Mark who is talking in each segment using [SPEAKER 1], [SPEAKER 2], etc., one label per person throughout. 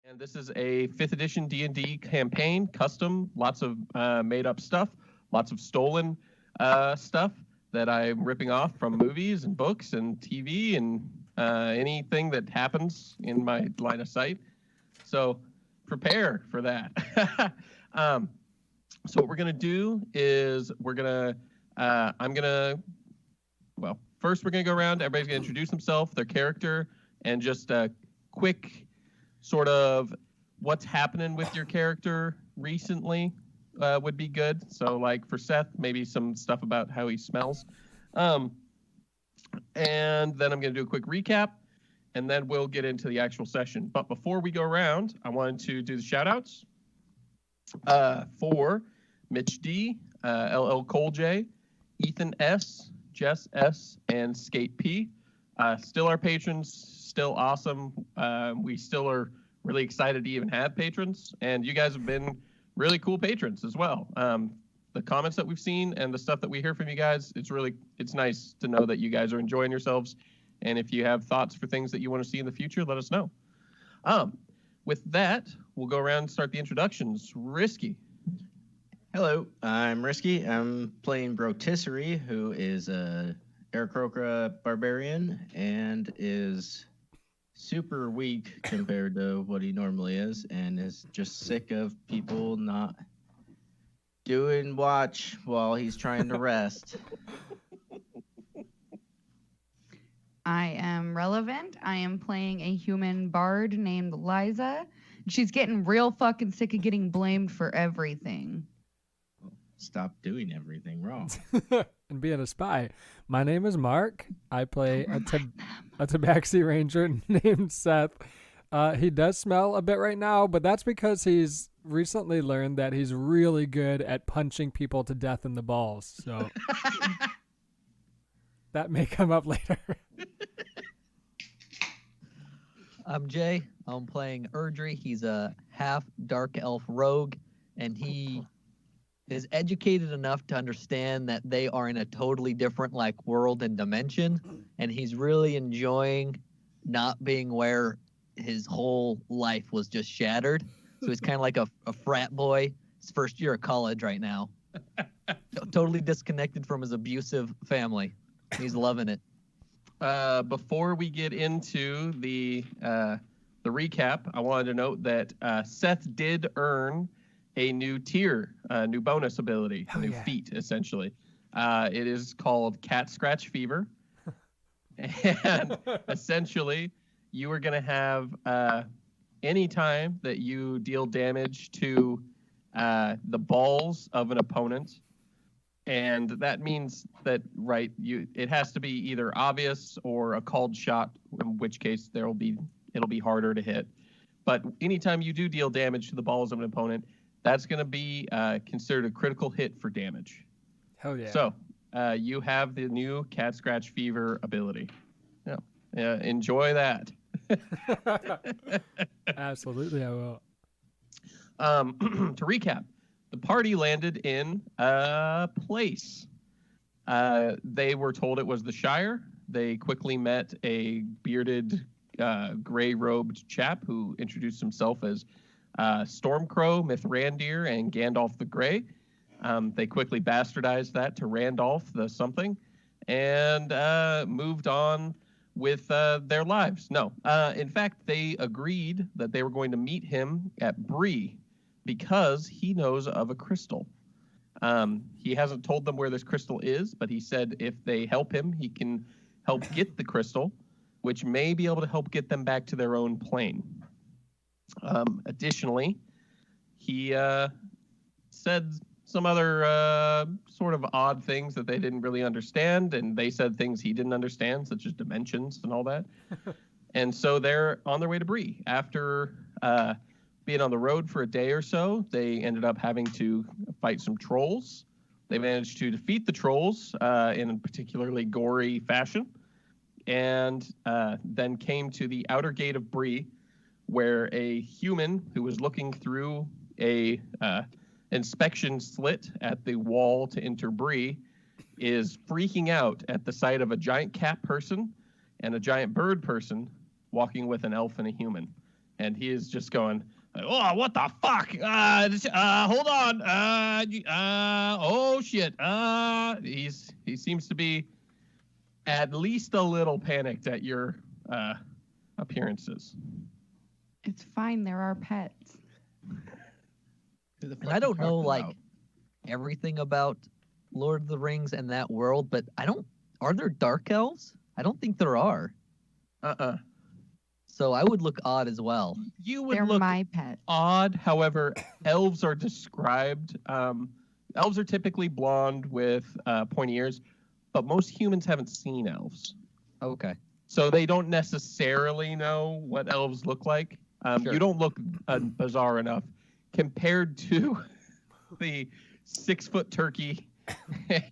[SPEAKER 1] And this is a 5th edition D&D campaign, custom, lots of made-up stuff, lots of stolen stuff that I'm ripping off from movies and books and TV and anything that happens in my line of sight. So prepare for that. So what we're going to do is first we're going to go around. Everybody's going to introduce themselves, their character, and just a quick sort of what's happening with your character recently would be good. So like for Seth, maybe some stuff about how he smells. And then I'm going to do a quick recap, and then we'll get into the actual session. But before we go around, I wanted to do the shout-outs for Mitch D, LL Cole J, Ethan S, Jess S, and Skate P. Still our patrons, still awesome. We still are really excited to even have patrons, and you guys have been really cool patrons as well. The comments that we've seen and the stuff that we hear from you guys, it's nice to know that you guys are enjoying yourselves. And if you have thoughts for things that you want to see in the future, let us know. With that, we'll go around and start the introductions. Risky.
[SPEAKER 2] Hello, I'm Risky. I'm playing Brotisserie, who is a Aarakocra barbarian and is super weak compared to what he normally is, and is just sick of people not doing watch while he's trying to rest.
[SPEAKER 3] I am Relevant. I am playing a human bard named Liza. She's getting real fucking sick of getting blamed for everything.
[SPEAKER 2] Stop doing everything wrong.
[SPEAKER 4] And being a spy. My name is Mark. I play a Tabaxi Ranger named Seth. He does smell a bit right now, but that's because he's recently learned that he's really good at punching people to death in the balls. So that may come up later.
[SPEAKER 5] I'm Jay. I'm playing Erdry. He's a half dark elf rogue, and he is educated enough to understand that they are in a totally different world and dimension, and he's really enjoying not being where his whole life was just shattered. So he's kind of like a frat boy. His first year of college right now. Totally disconnected from his abusive family. He's loving it.
[SPEAKER 1] Before we get into the recap, I wanted to note that Seth did earn a new tier, a new bonus ability, a new feat, essentially. It is called Cat Scratch Fever. And essentially, you are going to have any time that you deal damage to the balls of an opponent. And that means that, it has to be either obvious or a called shot, in which case it'll be harder to hit. But anytime you do deal damage to the balls of an opponent, that's going to be considered a critical hit for damage.
[SPEAKER 4] Hell yeah.
[SPEAKER 1] So you have the new Cat Scratch Fever ability. Enjoy that.
[SPEAKER 4] Absolutely, I will.
[SPEAKER 1] To recap, the party landed in a place. They were told it was the Shire. They quickly met a bearded, gray-robed chap who introduced himself as Stormcrow, Mithrandir, and Gandalf the Grey. They quickly bastardized that to Randolph the something and moved on with their lives. No, in fact, they agreed that they were going to meet him at Bree because he knows of a crystal. He hasn't told them where this crystal is, but he said if they help him, he can help get the crystal, which may be able to help get them back to their own plane. Additionally, he said some other sort of odd things that they didn't really understand, and they said things he didn't understand, such as dimensions and all that. And so they're on their way to Bree. After being on the road for a day or so, they ended up having to fight some trolls. They managed to defeat the trolls in a particularly gory fashion, and then came to the outer gate of Bree, where a human who was looking through a inspection slit at the wall to enter Bree is freaking out at the sight of a giant cat person and a giant bird person walking with an elf and a human. and he is just going, "Oh, what the fuck? Hold on. Oh shit. He seems to be at least a little panicked at your appearances.
[SPEAKER 3] It's fine. There are pets.
[SPEAKER 5] And I don't know like everything about Lord of the Rings and that world, but are there dark elves? I don't think there are. So I would look odd as well.
[SPEAKER 1] You would
[SPEAKER 3] They're
[SPEAKER 1] look
[SPEAKER 3] my pets.
[SPEAKER 1] odd. However, elves are described. Elves are typically blonde with pointy ears, but most humans haven't seen elves,
[SPEAKER 5] Okay.
[SPEAKER 1] so they don't necessarily know what elves look like.
[SPEAKER 5] Sure.
[SPEAKER 1] You don't look bizarre enough compared to the 6-foot turkey and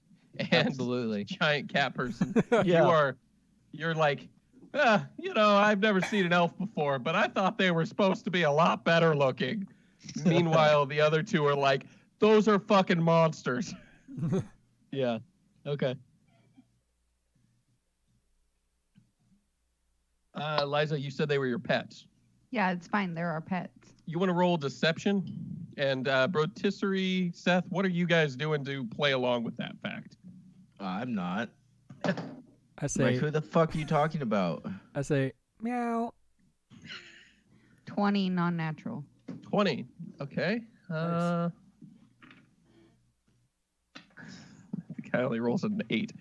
[SPEAKER 5] Absolutely.
[SPEAKER 1] giant cat person.
[SPEAKER 5] Yeah.
[SPEAKER 1] You're like, I've never seen an elf before, but I thought they were supposed to be a lot better looking. Meanwhile, the other two are like, those are fucking monsters.
[SPEAKER 5] Yeah. Okay.
[SPEAKER 1] Liza, you said they were your pets.
[SPEAKER 3] Yeah, it's fine. There are pets.
[SPEAKER 1] You want to roll deception? And Brotisserie, Seth, what are you guys doing to play along with that fact?
[SPEAKER 2] I'm not.
[SPEAKER 4] I say,
[SPEAKER 2] Like, who the fuck are you talking about?
[SPEAKER 4] I say, meow.
[SPEAKER 3] 20 non-natural.
[SPEAKER 1] 20. Okay. The guy only rolls an 8.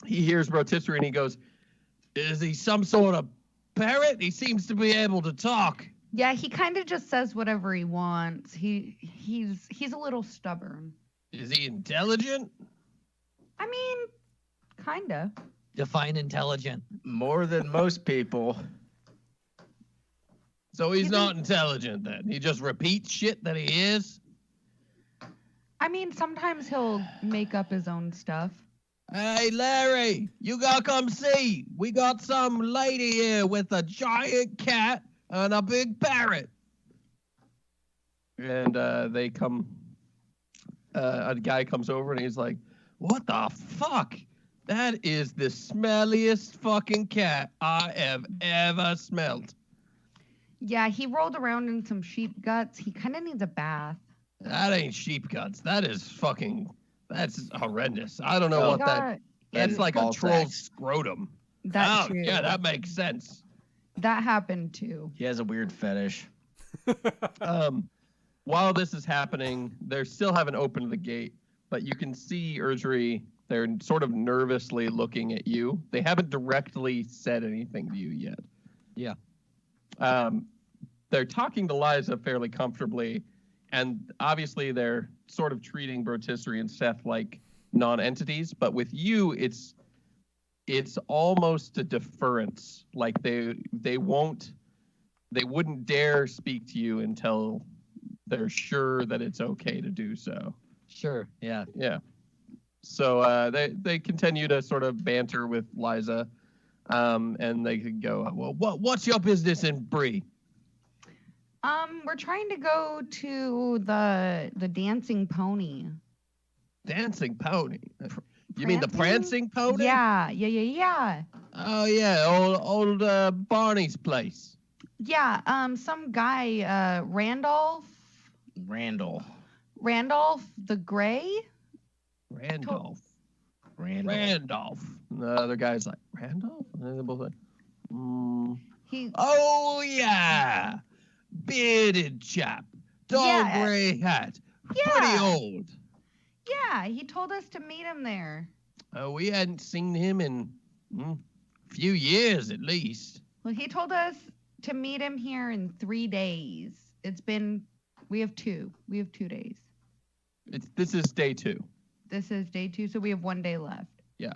[SPEAKER 1] He hears Brotisserie and he goes, "Is he some sort of parrot? He seems to be able to talk."
[SPEAKER 3] Yeah, he kind of just says whatever he wants. He's a little stubborn.
[SPEAKER 1] Is he intelligent?
[SPEAKER 3] I mean, kinda.
[SPEAKER 5] Define intelligent.
[SPEAKER 2] More than most people.
[SPEAKER 1] So he's
[SPEAKER 3] He
[SPEAKER 1] not intelligent then. He just repeats shit that he is.
[SPEAKER 3] I mean, sometimes he'll make up his own stuff.
[SPEAKER 1] Hey, Larry, you gotta come see. We got some lady here with a giant cat and a big parrot. And they come, a guy comes over and he's like, "What the fuck? That is the smelliest fucking cat I have ever smelled."
[SPEAKER 3] Yeah, he rolled around in some sheep guts. He kind of needs a bath.
[SPEAKER 1] That ain't sheep guts. That's horrendous. I don't know
[SPEAKER 3] He
[SPEAKER 1] what that.
[SPEAKER 3] got
[SPEAKER 1] That's like a
[SPEAKER 2] ball
[SPEAKER 1] troll's
[SPEAKER 2] sacks.
[SPEAKER 1] scrotum.
[SPEAKER 3] that
[SPEAKER 1] Oh,
[SPEAKER 3] too.
[SPEAKER 1] yeah, that makes sense.
[SPEAKER 3] That happened too.
[SPEAKER 2] He has a weird fetish.
[SPEAKER 1] While this is happening, they still haven't opened the gate, but you can see Erdry. They're sort of nervously looking at you. They haven't directly said anything to you yet.
[SPEAKER 5] Yeah.
[SPEAKER 1] They're talking to Liza fairly comfortably, and obviously they're sort of treating Brotisserie and Seth like non-entities. But with you, it's almost a deference. Like they wouldn't dare speak to you until they're sure that it's okay to do so.
[SPEAKER 5] Sure. Yeah.
[SPEAKER 1] Yeah. So they continue to sort of banter with Liza, and they could go, "Well, what's your business in Bree?"
[SPEAKER 3] We're trying to go to the dancing pony.
[SPEAKER 1] Dancing pony. You mean the prancing pony?
[SPEAKER 3] Yeah.
[SPEAKER 1] Oh yeah, old Barney's place.
[SPEAKER 3] Yeah, some guy,
[SPEAKER 2] Randall.
[SPEAKER 3] Randolph the Gray.
[SPEAKER 1] Randolph.
[SPEAKER 2] Randall.
[SPEAKER 1] Randolph. And the other guy's like, Randolph? And they're both like,
[SPEAKER 3] He
[SPEAKER 1] Oh yeah, bearded chap, dull
[SPEAKER 3] Yeah.
[SPEAKER 1] gray hat, pretty
[SPEAKER 3] Yeah.
[SPEAKER 1] old.
[SPEAKER 3] Yeah, he told us to meet him there.
[SPEAKER 1] We hadn't seen him in a few years at least.
[SPEAKER 3] Well, he told us to meet him here in 3 days. We have 2 days.
[SPEAKER 1] This is day 2.
[SPEAKER 3] This is day 2, so we have 1 day left.
[SPEAKER 1] Yeah.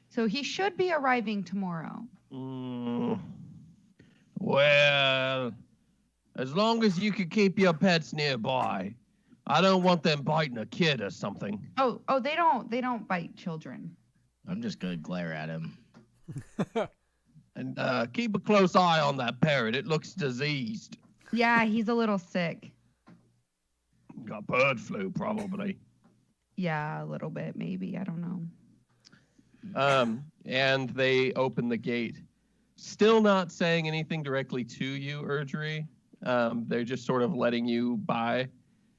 [SPEAKER 3] So he should be arriving tomorrow.
[SPEAKER 1] Well, as long as you can keep your pets nearby. I don't want them biting a kid or something.
[SPEAKER 3] Oh, they don't bite children.
[SPEAKER 2] I'm just gonna glare at him.
[SPEAKER 1] And keep a close eye on that parrot. It looks diseased.
[SPEAKER 3] Yeah, he's a little sick.
[SPEAKER 1] Got bird flu, probably.
[SPEAKER 3] Yeah, a little bit, maybe. I don't know.
[SPEAKER 1] And they open the gate. Still not saying anything directly to you, Erdry. They're just sort of letting you by.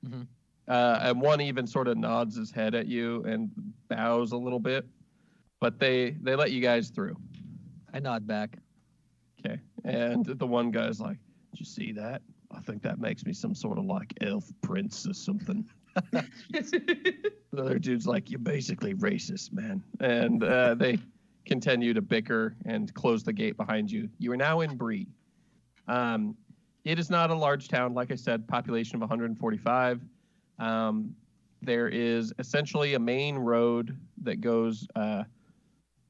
[SPEAKER 5] Mhm.
[SPEAKER 1] And one even sort of nods his head at you and bows a little bit. But they let you guys through.
[SPEAKER 5] I nod back.
[SPEAKER 1] Okay. And the one guy's like, "Did you see that? I think that makes me some sort of like elf prince or something." The other dude's like, "You're basically racist, man." And they continue to bicker and close the gate behind you. You are now in Bree. It is not a large town, like I said, population of 145. There is essentially a main road that goes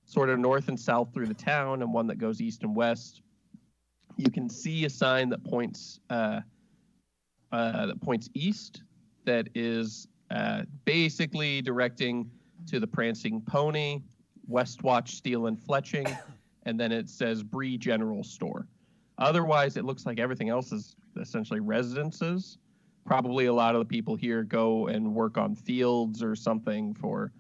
[SPEAKER 1] sort of north and south through the town, and one that goes east and west. You can see a sign that points east. That is basically directing to the Prancing Pony, Westwatch Steel and Fletching, and then it says Bree General Store. Otherwise, it looks like everything else is essentially residences. Probably a lot of the people here go and work on fields or something for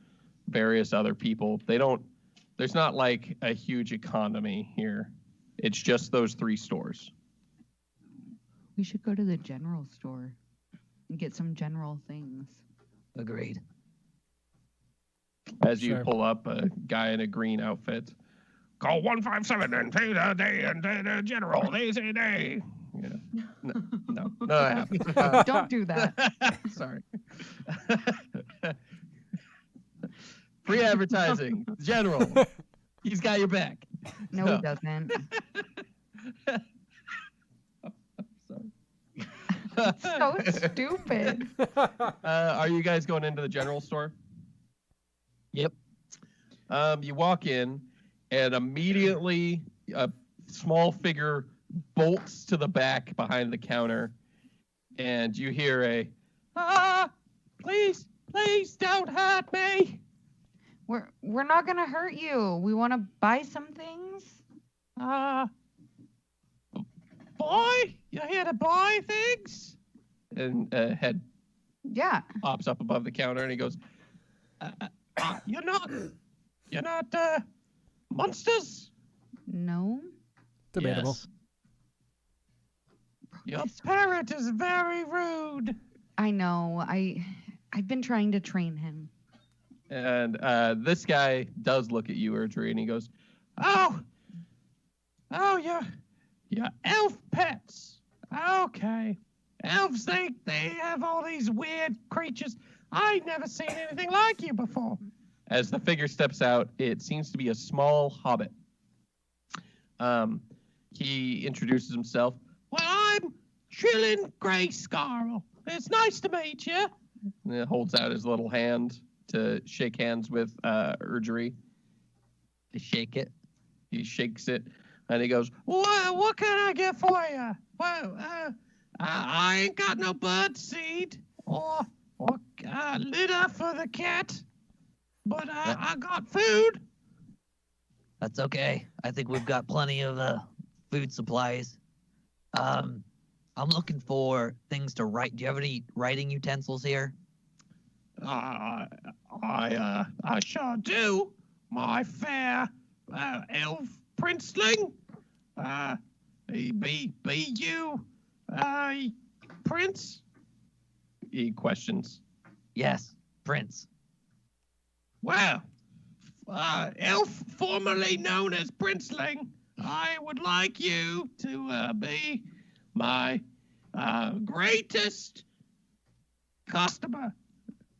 [SPEAKER 1] various other people. There's not like a huge economy here. It's just those 3 stores.
[SPEAKER 3] We should go to the general store and get some general things.
[SPEAKER 5] Agreed.
[SPEAKER 1] As you
[SPEAKER 4] Sure.
[SPEAKER 1] pull up, a guy in a green outfit. Call 157 and pay the day and the general. They say day. Yeah. No, that happens.
[SPEAKER 3] Don't do that.
[SPEAKER 1] Sorry. Free advertising. General. He's got your back.
[SPEAKER 3] No,
[SPEAKER 1] No.
[SPEAKER 3] he doesn't.
[SPEAKER 1] Sorry.
[SPEAKER 3] So stupid.
[SPEAKER 1] Are you guys going into the general store?
[SPEAKER 5] Yep.
[SPEAKER 1] You walk in, and immediately a small figure bolts to the back behind the counter, and you hear please don't hurt me.
[SPEAKER 3] We're not gonna hurt you. We want to buy some things.
[SPEAKER 1] Boy, you're here to buy things? And head
[SPEAKER 3] Yeah.
[SPEAKER 1] pops up above the counter, and he goes, you're not monsters?
[SPEAKER 3] No.
[SPEAKER 4] Debatable.
[SPEAKER 2] Yes.
[SPEAKER 1] Your parrot is very rude.
[SPEAKER 3] I know. I've been trying to train him.
[SPEAKER 1] And this guy does look at you, Erdry, and he goes, "Oh, you're elf pets. Okay, elves they have all these weird creatures. I've never seen anything like you before." As the figure steps out, it seems to be a small hobbit. He introduces himself. "Well, I'm Trillin Greyscarl. It's nice to meet you." And he holds out his little hand to shake hands with Erdry.
[SPEAKER 5] To shake it.
[SPEAKER 1] He shakes it, and he goes, "What can I get for you? Well, I ain't got no bird seed or litter for the cat, but I got food."
[SPEAKER 5] That's okay. I think we've got plenty of food supplies. I'm looking for things to write. Do you have any writing utensils here?
[SPEAKER 1] I sure do. My fair elf princeling. Be you, prince? He questions.
[SPEAKER 5] Yes, Prince.
[SPEAKER 1] Well, elf formerly known as princeling, I would like you to be my greatest customer.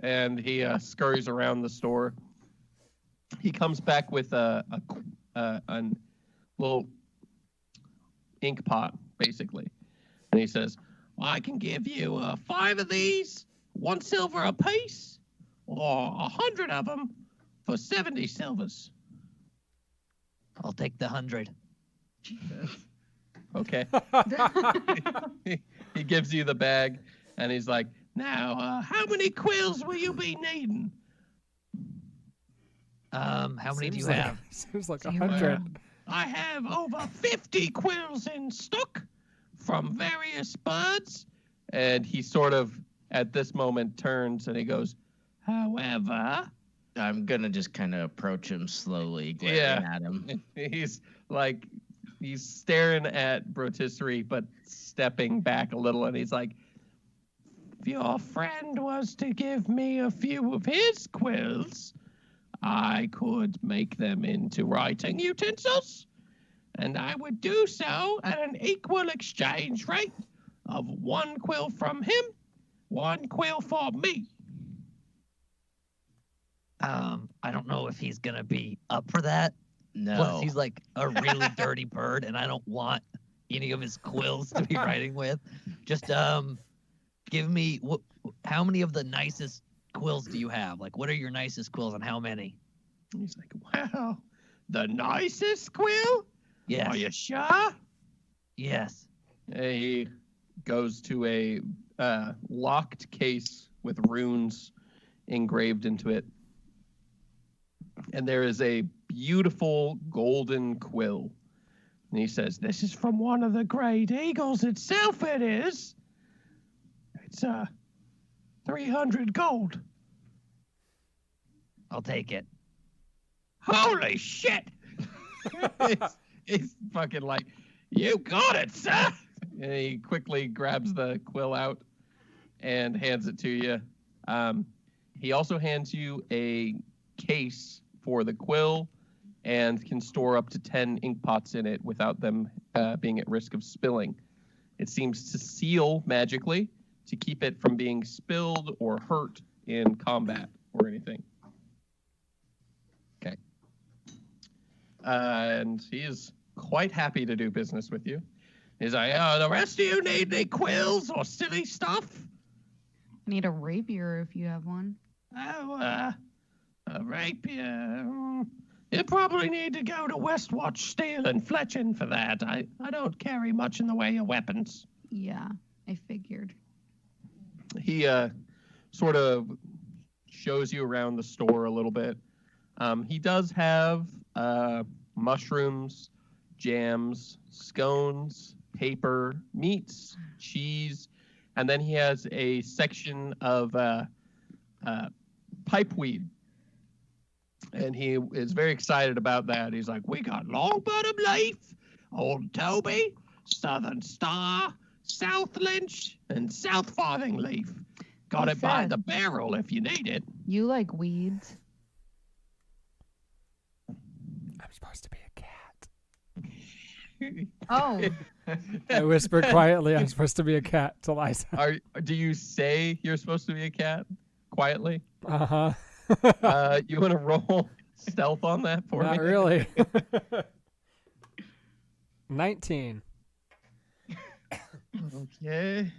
[SPEAKER 1] And he scurries around the store. He comes back with a little ink pot, basically. And he says, "I can give you 5 of these, 1 silver apiece, or 100 of them for 70 silvers."
[SPEAKER 5] I'll take the 100.
[SPEAKER 1] Okay. He gives you the bag, and he's like, "Now, how many quills will you be needing?"
[SPEAKER 5] How many do you
[SPEAKER 4] Seems like-
[SPEAKER 5] have?
[SPEAKER 4] Seems like
[SPEAKER 3] 0.
[SPEAKER 4] 100.
[SPEAKER 1] I have over 50 quills in stock from various birds. And he sort of, at this moment, turns and he goes, "However,"
[SPEAKER 2] I'm gonna just kind of approach him slowly, glaring
[SPEAKER 1] Yeah.
[SPEAKER 2] at him.
[SPEAKER 1] he's like he's staring at Brotisserie, but stepping back a little, and he's like, if your friend was to give me a few of his quills, I could make them into writing utensils, and I would do so at an equal exchange rate of 1 quill from him, 1 quill for me.
[SPEAKER 5] I don't know if he's gonna be up for that.
[SPEAKER 2] No.
[SPEAKER 5] Plus, he's like a really dirty bird, and I don't want any of his quills to be writing with. Just give me how many of the nicest quills do you have? Like, what are your nicest quills, and how many?
[SPEAKER 1] He's like, wow, the nicest quill?
[SPEAKER 5] Yes.
[SPEAKER 1] Are you sure?
[SPEAKER 5] Yes.
[SPEAKER 1] He goes to a locked case with runes engraved into it. And there is a beautiful golden quill. And he says, this is from one of the Great Eagles itself, it is. It's 300 gold.
[SPEAKER 5] I'll take it.
[SPEAKER 1] Holy shit! He's fucking like, you got it, sir! And he quickly grabs the quill out and hands it to you. He also hands you a case for the quill and can store up to 10 ink pots in it without them being at risk of spilling. It seems to seal magically to keep it from being spilled or hurt in combat or anything.
[SPEAKER 5] Okay.
[SPEAKER 1] And he is quite happy to do business with you. He's like, oh, the rest of you need any quills or silly stuff?
[SPEAKER 3] I need a rapier if you have one.
[SPEAKER 1] Oh, a rapier. You probably need to go to Westwatch Steel and Fletching for that. I don't carry much in the way of weapons.
[SPEAKER 3] Yeah, I figured.
[SPEAKER 1] He sort of shows you around the store a little bit. He does have mushrooms, jams, scones, paper, meats, cheese, and then he has a section of pipeweed. And he is very excited about that. He's like, we got long bottom leaf, Old Toby, Southern Star, South Lynch, and South Farthing leaf. Got
[SPEAKER 3] He
[SPEAKER 1] it by
[SPEAKER 3] said-
[SPEAKER 1] the barrel if you need it.
[SPEAKER 3] You like weeds?
[SPEAKER 4] I'm supposed to be a cat.
[SPEAKER 3] Oh,
[SPEAKER 4] I whisper quietly, I'm supposed to be a cat to Liza.
[SPEAKER 1] Do you say you're supposed to be a cat quietly?
[SPEAKER 4] Uh-huh.
[SPEAKER 1] You want to roll stealth on that for
[SPEAKER 4] Not
[SPEAKER 1] me?
[SPEAKER 4] really. 19.
[SPEAKER 1] Okay.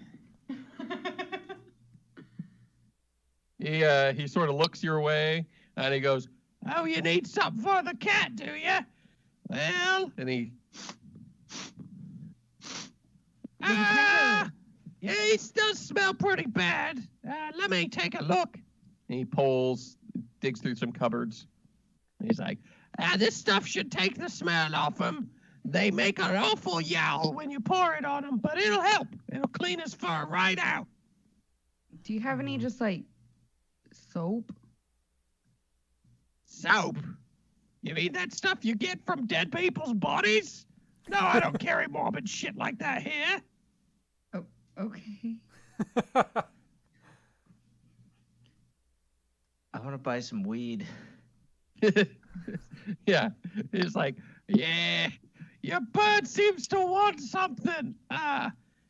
[SPEAKER 1] He sort of looks your way and he goes, oh, you need something for the cat, do you? Well, and he yeah, he does smell pretty bad. Let me take a look. And he digs through some cupboards. And he's like, this stuff should take the smell off him. They make an awful yowl when you pour it on him, but it'll help. It'll clean his fur right out.
[SPEAKER 3] do you have any just like soap?
[SPEAKER 1] Soap? You mean that stuff you get from dead people's bodies? No, I don't carry morbid shit like that here.
[SPEAKER 3] Okay.
[SPEAKER 2] I want to buy some weed.
[SPEAKER 1] Yeah, he's like, yeah, your bird seems to want something.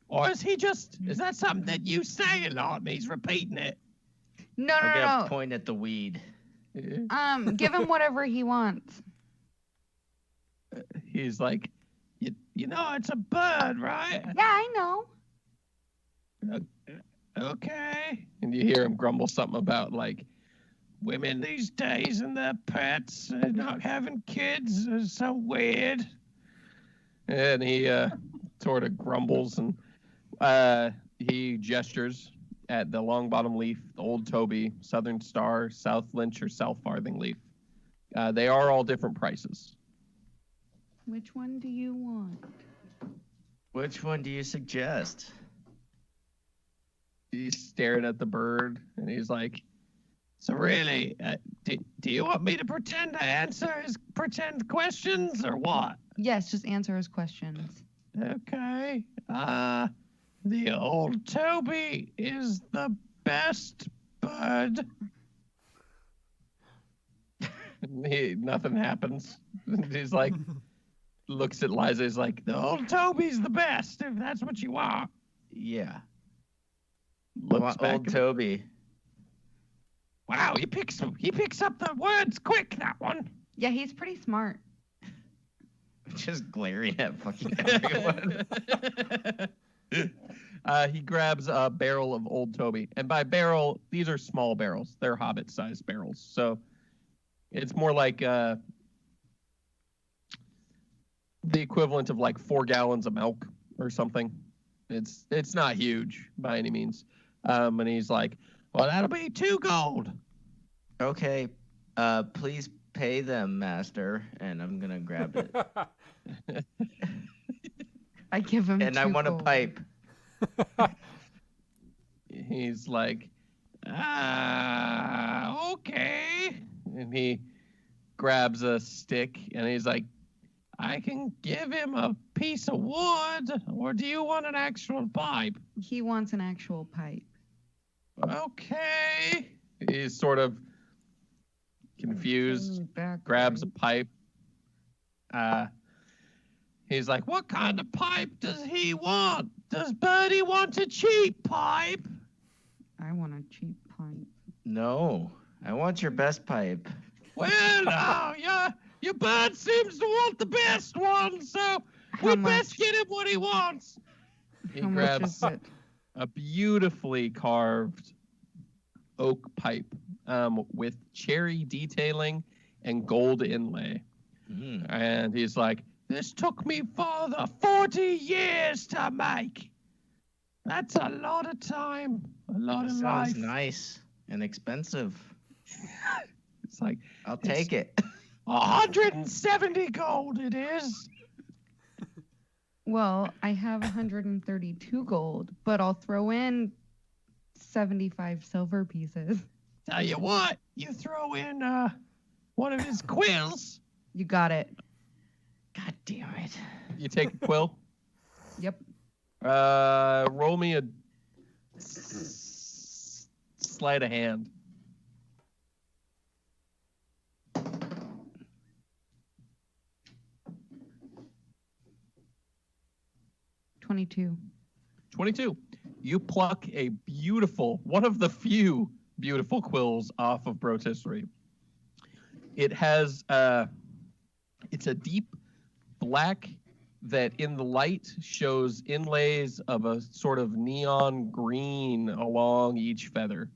[SPEAKER 1] Or is that something that you say a lot and he's repeating it?
[SPEAKER 3] No,
[SPEAKER 2] I'm
[SPEAKER 3] no,
[SPEAKER 2] gonna
[SPEAKER 3] no.
[SPEAKER 2] point at the weed.
[SPEAKER 3] Give him whatever he wants.
[SPEAKER 1] He's like, you know, it's a bird, right?
[SPEAKER 3] Yeah, I know.
[SPEAKER 1] Okay. And you hear him grumble something about, like, women these days and their pets and not having kids is so weird. And he sort of grumbles and he gestures at the long bottom leaf, the Old Toby, Southern Star, South Lynch, or South Farthing leaf. They are all different prices.
[SPEAKER 3] Which one do you want?
[SPEAKER 2] Which one do you suggest?
[SPEAKER 1] He's staring at the bird and he's like, So really, do you want me to pretend to answer his pretend questions or what?
[SPEAKER 3] Yes, just answer his questions.
[SPEAKER 1] Okay. The old Toby is the best bud. Nothing happens. He's like, looks at Liza. He's like, the old Toby's the best. If that's what you want.
[SPEAKER 2] Yeah.
[SPEAKER 1] Looks back.
[SPEAKER 2] Old Toby.
[SPEAKER 1] Wow, he picks up the words quick. That one.
[SPEAKER 3] Yeah, he's pretty smart.
[SPEAKER 2] Just glaring at fucking everyone.
[SPEAKER 1] He grabs a barrel of Old Toby, and by barrel, these are small barrels. They're hobbit-sized barrels, so it's more like the equivalent of like 4 gallons of milk or something. It's not huge by any means. And he's like, "Well, that'll be 2 gold."
[SPEAKER 2] Okay. Please pay them, master. And I'm gonna grab it.
[SPEAKER 3] I give him
[SPEAKER 2] And I
[SPEAKER 3] 2
[SPEAKER 2] want a
[SPEAKER 3] gold.
[SPEAKER 2] pipe.
[SPEAKER 1] He's like, okay. And he grabs a stick and he's like, I can give him a piece of wood, or do you want an actual pipe?
[SPEAKER 3] He wants an actual pipe.
[SPEAKER 1] Okay. He's sort of confused, grabs a pipe. He's like, what kind of pipe does he want? Does Birdie want a cheap pipe?
[SPEAKER 3] I want a cheap pipe.
[SPEAKER 2] No. I want your best pipe.
[SPEAKER 1] Well, now, your bird seems to want the best one, so
[SPEAKER 3] How
[SPEAKER 1] we'd
[SPEAKER 3] much?
[SPEAKER 1] best get him what he wants. He
[SPEAKER 3] How much
[SPEAKER 1] grabs
[SPEAKER 3] is it?
[SPEAKER 1] a beautifully carved oak pipe with cherry detailing and gold inlay.
[SPEAKER 2] Mm.
[SPEAKER 1] And he's like, this took me father 40 years to make. That's a lot of time, a lot of
[SPEAKER 2] Sounds
[SPEAKER 1] life.
[SPEAKER 2] nice and expensive.
[SPEAKER 1] It's like,
[SPEAKER 2] I'll take it.
[SPEAKER 1] 170 gold it is.
[SPEAKER 3] Well, I have 132 gold, but I'll throw in 75 silver pieces.
[SPEAKER 1] Tell you what, you throw in one of his quills.
[SPEAKER 3] You got it.
[SPEAKER 2] God damn it.
[SPEAKER 1] You take a quill.
[SPEAKER 3] Yep.
[SPEAKER 1] Roll me a sleight of hand.
[SPEAKER 3] $22.
[SPEAKER 1] 22. You pluck a beautiful, one of the few beautiful quills off of Brotisserie. It has, it's a deep black that in the light shows inlays of a sort of neon green along each feather,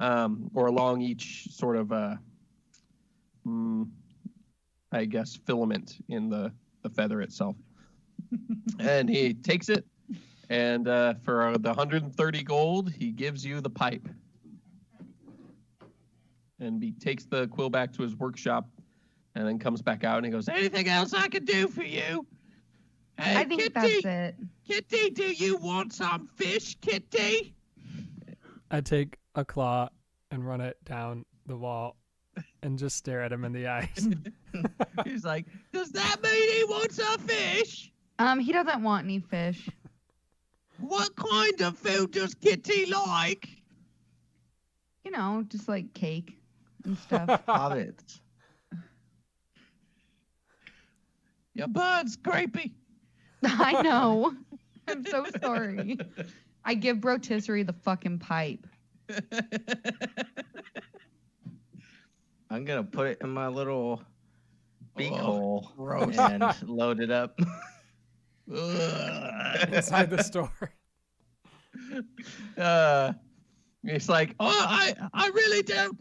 [SPEAKER 1] or along each sort of, I guess, filament in the feather itself. And he takes it, and for the 130 gold, he gives you the pipe. And he takes the quill back to his workshop, and then comes back out and he goes, anything else I can do for you? Hey,
[SPEAKER 3] I think
[SPEAKER 1] Kitty,
[SPEAKER 3] that's it.
[SPEAKER 1] Kitty, do you want some fish, Kitty?
[SPEAKER 4] I take a claw and run it down the wall and just stare at him in the eyes.
[SPEAKER 1] He's like, does that mean he wants a fish?
[SPEAKER 3] He doesn't want any fish.
[SPEAKER 1] What kind of food does Kitty like?
[SPEAKER 3] You know, just like cake and stuff.
[SPEAKER 2] Hobbits.
[SPEAKER 1] Your bird's creepy.
[SPEAKER 3] I know. I'm so sorry. I give Brotisserie the fucking pipe.
[SPEAKER 2] I'm gonna put it in my little beak
[SPEAKER 1] Oh,
[SPEAKER 2] hole
[SPEAKER 1] gross.
[SPEAKER 2] and load it up.
[SPEAKER 4] Inside the store.
[SPEAKER 1] It's like, I really don't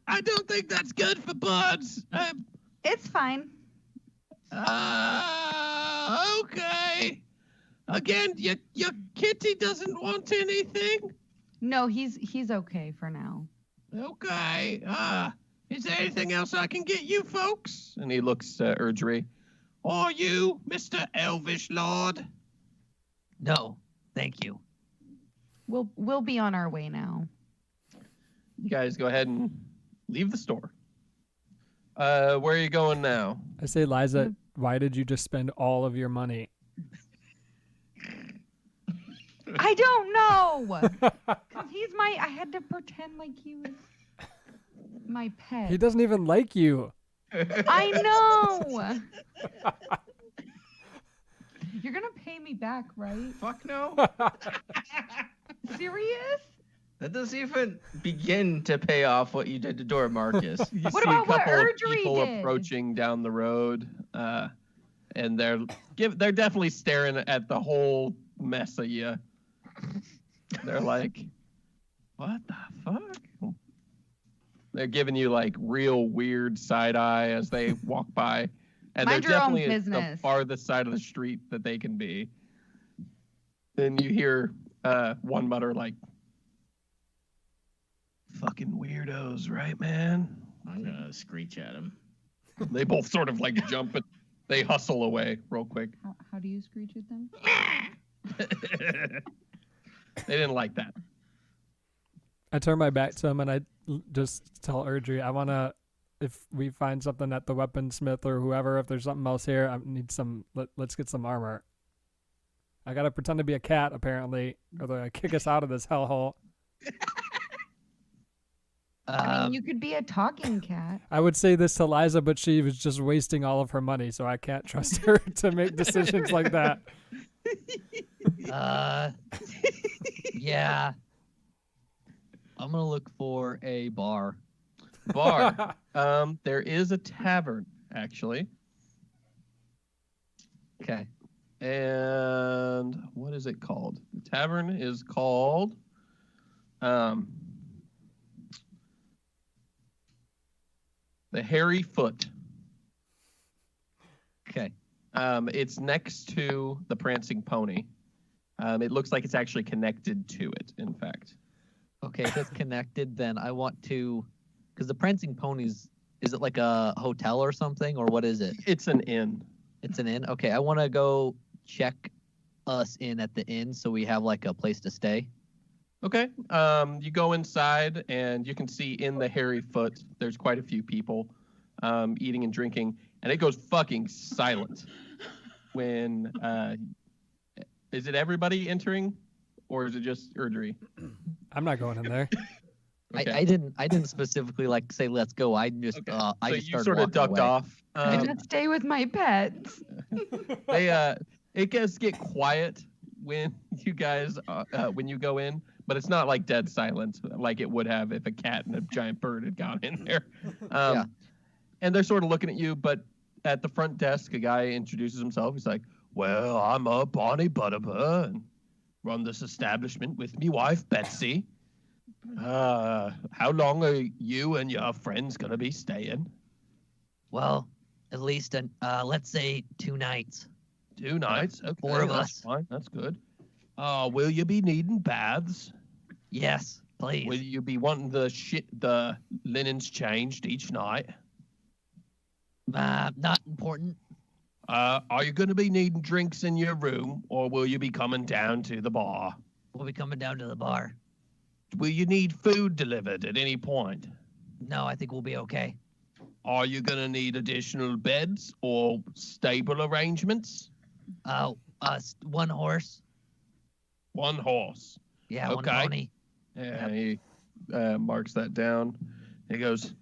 [SPEAKER 1] think that's good for birds.
[SPEAKER 3] It's fine.
[SPEAKER 1] Okay. Again, your kitty doesn't want anything.
[SPEAKER 3] No, he's okay for now.
[SPEAKER 1] Okay. Is there anything else I can get you folks? And he looks at Erdry. Or you, Mr. Elvish Lord?
[SPEAKER 5] No, thank you.
[SPEAKER 3] We'll be on our way now.
[SPEAKER 1] You guys go ahead and leave the store. Where are you going now?
[SPEAKER 4] I say, Liza, why did you just spend all of your money?
[SPEAKER 3] I don't know. Cause I had to pretend like he was my pet.
[SPEAKER 4] He doesn't even like you.
[SPEAKER 3] I know. You're gonna pay me back, right?
[SPEAKER 2] Fuck no.
[SPEAKER 3] Serious?
[SPEAKER 2] That doesn't even begin to pay off what you did to Dora Marcus.
[SPEAKER 1] You
[SPEAKER 3] What
[SPEAKER 1] see
[SPEAKER 3] about
[SPEAKER 1] a
[SPEAKER 3] what
[SPEAKER 1] couple of
[SPEAKER 3] Erdry
[SPEAKER 1] people
[SPEAKER 3] did?
[SPEAKER 1] approaching down the road, and they're definitely staring at the whole mess of you. They're like, "What the fuck?" They're giving you like real weird side eye as they walk by, and
[SPEAKER 3] Mind
[SPEAKER 1] they're
[SPEAKER 3] your own
[SPEAKER 1] definitely at the
[SPEAKER 3] business.
[SPEAKER 1] farthest side of the street that they can be. Then you hear one mutter like, "Fucking weirdos, right, man?"
[SPEAKER 2] I'm gonna screech at him.
[SPEAKER 1] They both sort of like jump and they hustle away real quick.
[SPEAKER 3] How do you screech at them?
[SPEAKER 1] They didn't like that.
[SPEAKER 4] I turn my back to him and I just tell Erdry, I want to, if we find something at the weaponsmith or whoever, if there's something else here, I need some, let's get some armor. I got to pretend to be a cat, apparently, or they're going to kick us out of this hellhole.
[SPEAKER 3] I mean, you could be a talking cat.
[SPEAKER 4] I would say this to Liza, but she was just wasting all of her money, so I can't trust her to make decisions like that.
[SPEAKER 5] Yeah. I'm gonna look for a bar.
[SPEAKER 1] Bar. There is a tavern, actually.
[SPEAKER 5] Okay.
[SPEAKER 1] And what is it called? The tavern is called the Hairy Foot.
[SPEAKER 5] Okay.
[SPEAKER 1] It's next to the Prancing Pony. It looks like it's actually connected to it, in fact.
[SPEAKER 5] Okay, if it's connected, then I want to, because the Prancing Ponies, is it like a hotel or something, or what is it?
[SPEAKER 1] It's an inn.
[SPEAKER 5] It's an inn? Okay, I want to go check us in at the inn so we have like a place to stay.
[SPEAKER 1] Okay. You go inside and you can see in the Hairy Foot, there's quite a few people eating and drinking, and it goes fucking silent when, is it everybody entering or is it just Erdry?
[SPEAKER 4] I'm not going in there.
[SPEAKER 1] Okay.
[SPEAKER 5] I didn't specifically like say let's go. I just
[SPEAKER 1] Okay.
[SPEAKER 5] I
[SPEAKER 1] So
[SPEAKER 5] just
[SPEAKER 1] you
[SPEAKER 5] started
[SPEAKER 1] sort of
[SPEAKER 5] walking
[SPEAKER 1] ducked
[SPEAKER 5] away.
[SPEAKER 1] off.
[SPEAKER 3] I just stay with my pets.
[SPEAKER 1] It does get quiet when you guys when you go in, but it's not like dead silence like it would have if a cat and a giant bird had gone in there.
[SPEAKER 5] Yeah.
[SPEAKER 1] And they're sort of looking at you, but at the front desk, a guy introduces himself. He's like, "Well, I'm Barney Butterbur and run this establishment with me wife Betsy. How long are you and your friends gonna be staying?"
[SPEAKER 5] Well, at least let's say 2 nights.
[SPEAKER 1] 2 nights. Okay,
[SPEAKER 5] 4 of
[SPEAKER 1] that's
[SPEAKER 5] us.
[SPEAKER 1] fine. That's good. Will you be needing baths?
[SPEAKER 5] Yes, please.
[SPEAKER 1] Will you be wanting the linens changed each night?
[SPEAKER 5] Not important.
[SPEAKER 1] Are you going to be needing drinks in your room, or will you be coming down to the bar?
[SPEAKER 5] We'll be coming down to the bar.
[SPEAKER 1] Will you need food delivered at any point?
[SPEAKER 5] No, I think we'll be okay.
[SPEAKER 1] Are you going to need additional beds or stable arrangements?
[SPEAKER 5] 1 horse.
[SPEAKER 1] 1 horse.
[SPEAKER 5] Yeah,
[SPEAKER 1] Okay.
[SPEAKER 5] 1 pony.
[SPEAKER 1] Yeah, he marks that down. He goes,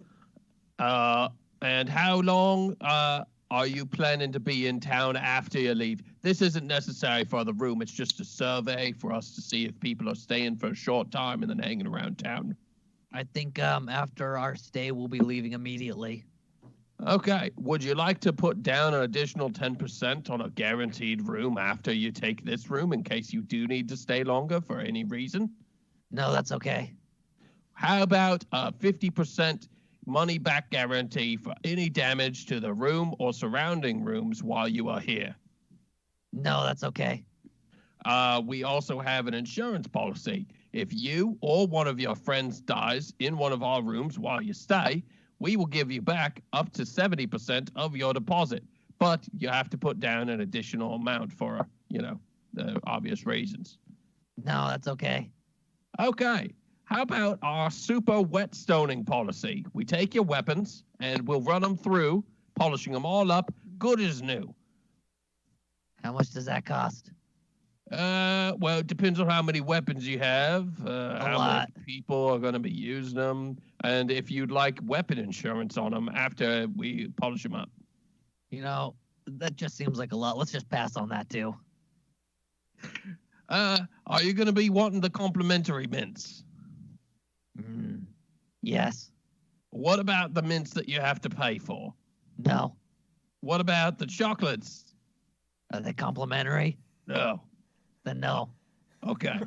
[SPEAKER 1] and how long are you planning to be in town after you leave? This isn't necessary for the room. It's just a survey for us to see if people are staying for a short time and then hanging around town.
[SPEAKER 5] I think after our stay, we'll be leaving immediately.
[SPEAKER 1] Okay. Would you like to put down an additional 10% on a guaranteed room after you take this room in case you do need to stay longer for any reason?
[SPEAKER 5] No, that's okay.
[SPEAKER 1] How about a 50% money back guarantee for any damage to the room or surrounding rooms while you are here?
[SPEAKER 5] No, that's okay.
[SPEAKER 1] We also have an insurance policy. If you or one of your friends dies in one of our rooms while you stay, we will give you back up to 70% of your deposit. But you have to put down an additional amount for, the obvious reasons.
[SPEAKER 5] No, that's okay.
[SPEAKER 1] Okay. how about our super whetstoning policy? We take your weapons and we'll run them through, polishing them all up, good as new.
[SPEAKER 5] How much does that cost?
[SPEAKER 1] Well, it depends on how many weapons you have, how
[SPEAKER 5] lot.
[SPEAKER 1] many people are going to be using them, and if you'd like weapon insurance on them after we polish them up.
[SPEAKER 5] You know, that just seems like a lot. Let's just pass on that too.
[SPEAKER 1] Are you going to be wanting the complimentary mints?
[SPEAKER 5] Yes.
[SPEAKER 1] What about the mints that you have to pay for?
[SPEAKER 5] No.
[SPEAKER 1] What about the chocolates?
[SPEAKER 5] Are they complimentary?
[SPEAKER 1] No.
[SPEAKER 5] Then no.
[SPEAKER 1] Okay.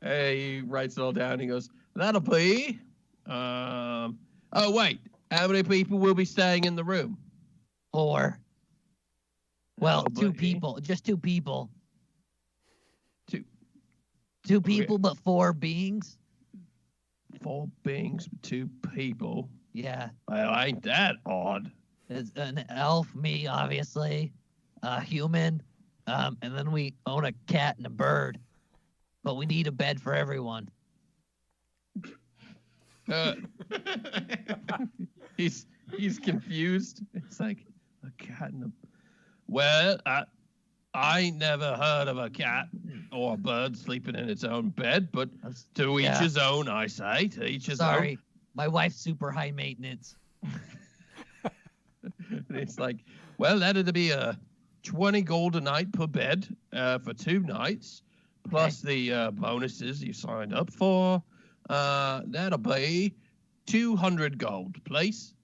[SPEAKER 1] He writes it all down. He goes, that'll be. Oh, wait. How many people will be staying in the room?
[SPEAKER 5] 4. Well,
[SPEAKER 1] Oh,
[SPEAKER 5] 2
[SPEAKER 1] buddy.
[SPEAKER 5] people. Just 2 people.
[SPEAKER 1] Two.
[SPEAKER 5] 2 people, but 4 beings?
[SPEAKER 1] 4 beings, 2 people.
[SPEAKER 5] Yeah.
[SPEAKER 1] Well, ain't that odd?
[SPEAKER 5] It's an elf, me, obviously. A human. And then we own a cat and a bird. But we need a bed for everyone.
[SPEAKER 1] Uh, he's confused. It's like a cat and a. Well, I ain't never heard of a cat or a bird sleeping in its own bed, but to each
[SPEAKER 5] Yeah.
[SPEAKER 1] his own, I say. To each his
[SPEAKER 5] Sorry. My wife's super high maintenance.
[SPEAKER 1] own. And it's like, well, that'd be a 20 gold a night per bed for 2 nights, plus the bonuses you signed up for. That'll be 200 gold, please.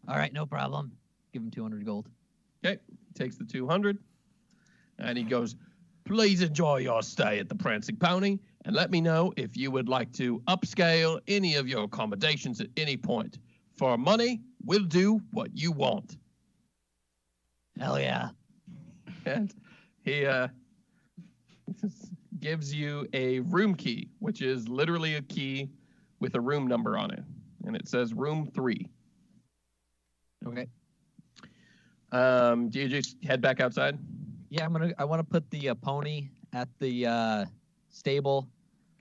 [SPEAKER 5] All right, no problem. Give him 200 gold.
[SPEAKER 1] Okay, he takes the 200, and he goes, please enjoy your stay at the Prancing Pony, and let me know if you would like to upscale any of your accommodations at any point. For money, we'll do what you want.
[SPEAKER 5] Hell yeah.
[SPEAKER 1] And he gives you a room key, which is literally a key with a room number on it, and it says room 3.
[SPEAKER 5] Okay.
[SPEAKER 1] Do you just head back outside?
[SPEAKER 5] Yeah, I want to put the pony at the stable.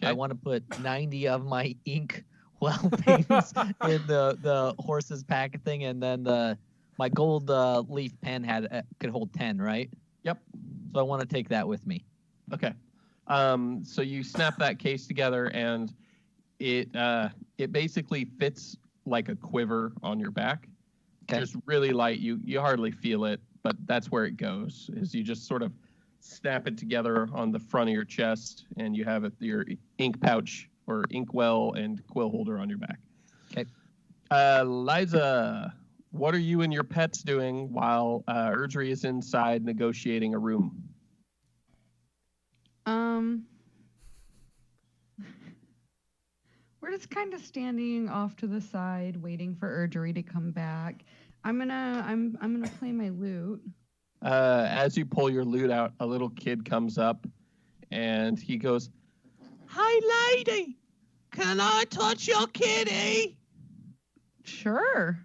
[SPEAKER 5] I
[SPEAKER 1] Okay.
[SPEAKER 5] want to put 90 of my ink whelpings in the horse's pack thing, and then my gold leaf pen could hold 10, right?
[SPEAKER 1] Yep.
[SPEAKER 5] So I want to take that with me.
[SPEAKER 1] Okay. So you snap that case together, and it basically fits like a quiver on your back.
[SPEAKER 5] Okay.
[SPEAKER 1] Just really light. You hardly feel it, but that's where it goes. Is you just sort of snap it together on the front of your chest, and you have your ink pouch or inkwell and quill holder on your back.
[SPEAKER 5] Okay.
[SPEAKER 1] Liza, what are you and your pets doing while Erdry is inside negotiating a room?
[SPEAKER 3] We're just kind of standing off to the side, waiting for Erdry to come back. I'm gonna play my lute.
[SPEAKER 1] As you pull your lute out, a little kid comes up, and he goes, "Hi, lady, can I touch your kitty?"
[SPEAKER 3] Sure.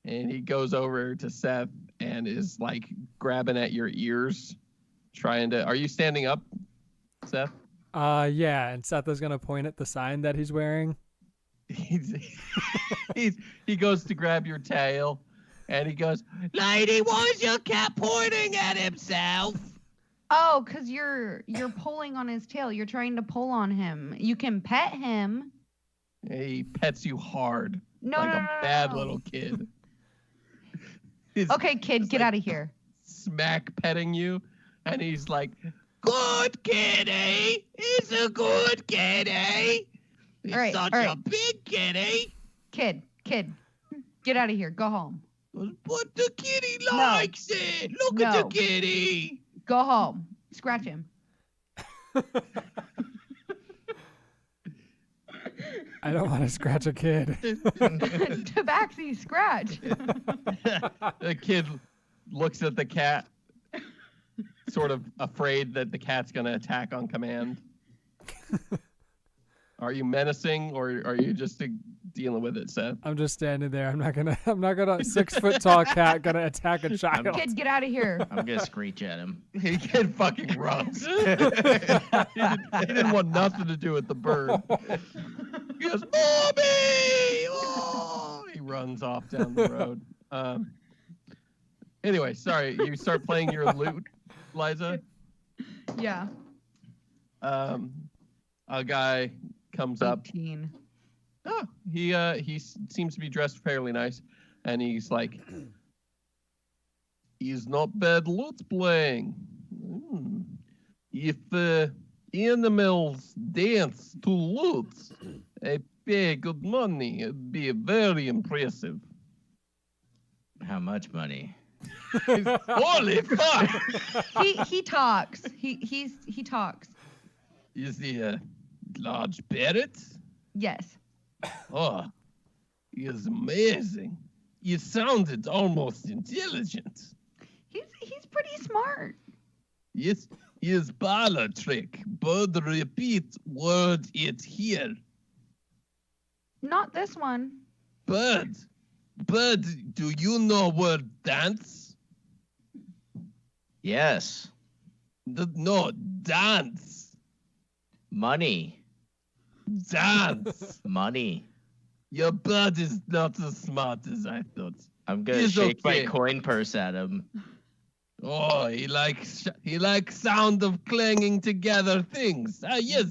[SPEAKER 1] And he goes over to Seth and is like grabbing at your ears, trying to. Are you standing up, Seth?
[SPEAKER 4] Yeah, and Seth is gonna point at the sign that he's wearing.
[SPEAKER 1] He goes to grab your tail, and he goes, "Lady, why is your cat pointing at himself?"
[SPEAKER 3] Oh, cause you're pulling on his tail. You're trying to pull on him. You can pet him.
[SPEAKER 1] He pets you hard,
[SPEAKER 3] No,
[SPEAKER 1] like
[SPEAKER 3] no,
[SPEAKER 1] a
[SPEAKER 3] no,
[SPEAKER 1] bad
[SPEAKER 3] no.
[SPEAKER 1] little kid. He's
[SPEAKER 3] Okay, kid,
[SPEAKER 1] just
[SPEAKER 3] get
[SPEAKER 1] like
[SPEAKER 3] out of here.
[SPEAKER 1] Smack petting you, and he's like, "Good kitty, he's a good kitty. He's
[SPEAKER 3] All right,
[SPEAKER 1] such
[SPEAKER 3] all
[SPEAKER 1] a
[SPEAKER 3] right.
[SPEAKER 1] big kitty."
[SPEAKER 3] Kid, get out of here. Go home.
[SPEAKER 1] But the kitty
[SPEAKER 3] No.
[SPEAKER 1] likes it. Look at the
[SPEAKER 3] No.
[SPEAKER 1] kitty.
[SPEAKER 3] Go home. Scratch him.
[SPEAKER 4] I don't want to scratch a kid.
[SPEAKER 3] Tabaxi, scratch.
[SPEAKER 1] The kid looks at the cat, sort of afraid that the cat's going to attack on command. Are you menacing, or are you just dealing with it, Seth?
[SPEAKER 4] I'm just standing there. I'm not gonna 6-foot tall cat gonna attack a child.
[SPEAKER 3] Kid, get out of here.
[SPEAKER 2] I'm gonna screech at him.
[SPEAKER 1] He kid fucking runs. He didn't want nothing to do with the bird. He goes, Mommy! Oh! He runs off down the road. Anyway, sorry. You start playing your lute, Liza.
[SPEAKER 3] Yeah.
[SPEAKER 1] A guy comes up.
[SPEAKER 3] 18.
[SPEAKER 1] Oh, he seems to be dressed fairly nice, and he's like, he's not bad lute playing. If animals dance to lutes, I pay good money. It'd be very impressive.
[SPEAKER 2] How much money?
[SPEAKER 1] Holy fuck!
[SPEAKER 3] He talks. He talks.
[SPEAKER 1] Is he a large parrot?
[SPEAKER 3] Yes.
[SPEAKER 1] Oh, he is amazing. You sounded almost intelligent.
[SPEAKER 3] He's pretty smart.
[SPEAKER 1] Yes, his parlor trick. Bird repeat word it here.
[SPEAKER 3] Not this one.
[SPEAKER 1] Bird, do you know word dance?
[SPEAKER 2] Yes.
[SPEAKER 1] No, dance.
[SPEAKER 2] Money.
[SPEAKER 1] Dance.
[SPEAKER 2] Money.
[SPEAKER 1] Your bird is not as smart as I thought.
[SPEAKER 2] I'm gonna
[SPEAKER 1] He's
[SPEAKER 2] shake
[SPEAKER 1] okay.
[SPEAKER 2] my coin purse at him.
[SPEAKER 1] Oh, he likes sound of clanging together things. Ah, yes.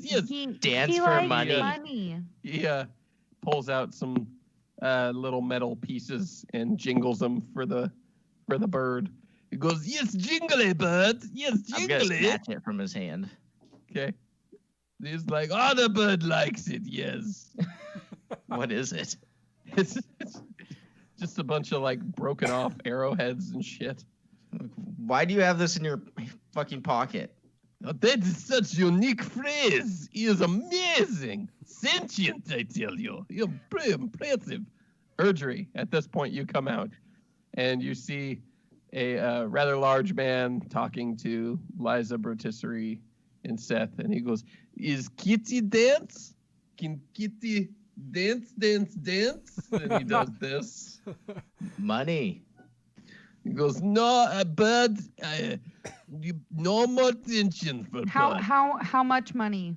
[SPEAKER 2] Dance
[SPEAKER 3] he
[SPEAKER 2] for
[SPEAKER 3] likes
[SPEAKER 2] money.
[SPEAKER 3] money.
[SPEAKER 1] He pulls out some little metal pieces and jingles them for the bird. He goes, yes, jingly bird. Yes,
[SPEAKER 2] I'm gonna
[SPEAKER 1] jingly.
[SPEAKER 2] snatch it from his hand.
[SPEAKER 1] Okay. He's like, oh, the bird likes it. Yes.
[SPEAKER 2] What is it?
[SPEAKER 1] It's just a bunch of like broken off arrowheads and shit.
[SPEAKER 2] Why do you have this in your fucking pocket?
[SPEAKER 1] Oh, that is such a unique phrase. He is amazing. Sentient, I tell you. You're pretty impressive. Erdry, at this point, you come out and you see a rather large man talking to Liza Brotisserie and Seth. And he goes, is Kitty dance? Can Kitty dance? And he does this.
[SPEAKER 2] Money.
[SPEAKER 1] He goes, no, bud, no more attention for bud.
[SPEAKER 3] How much money?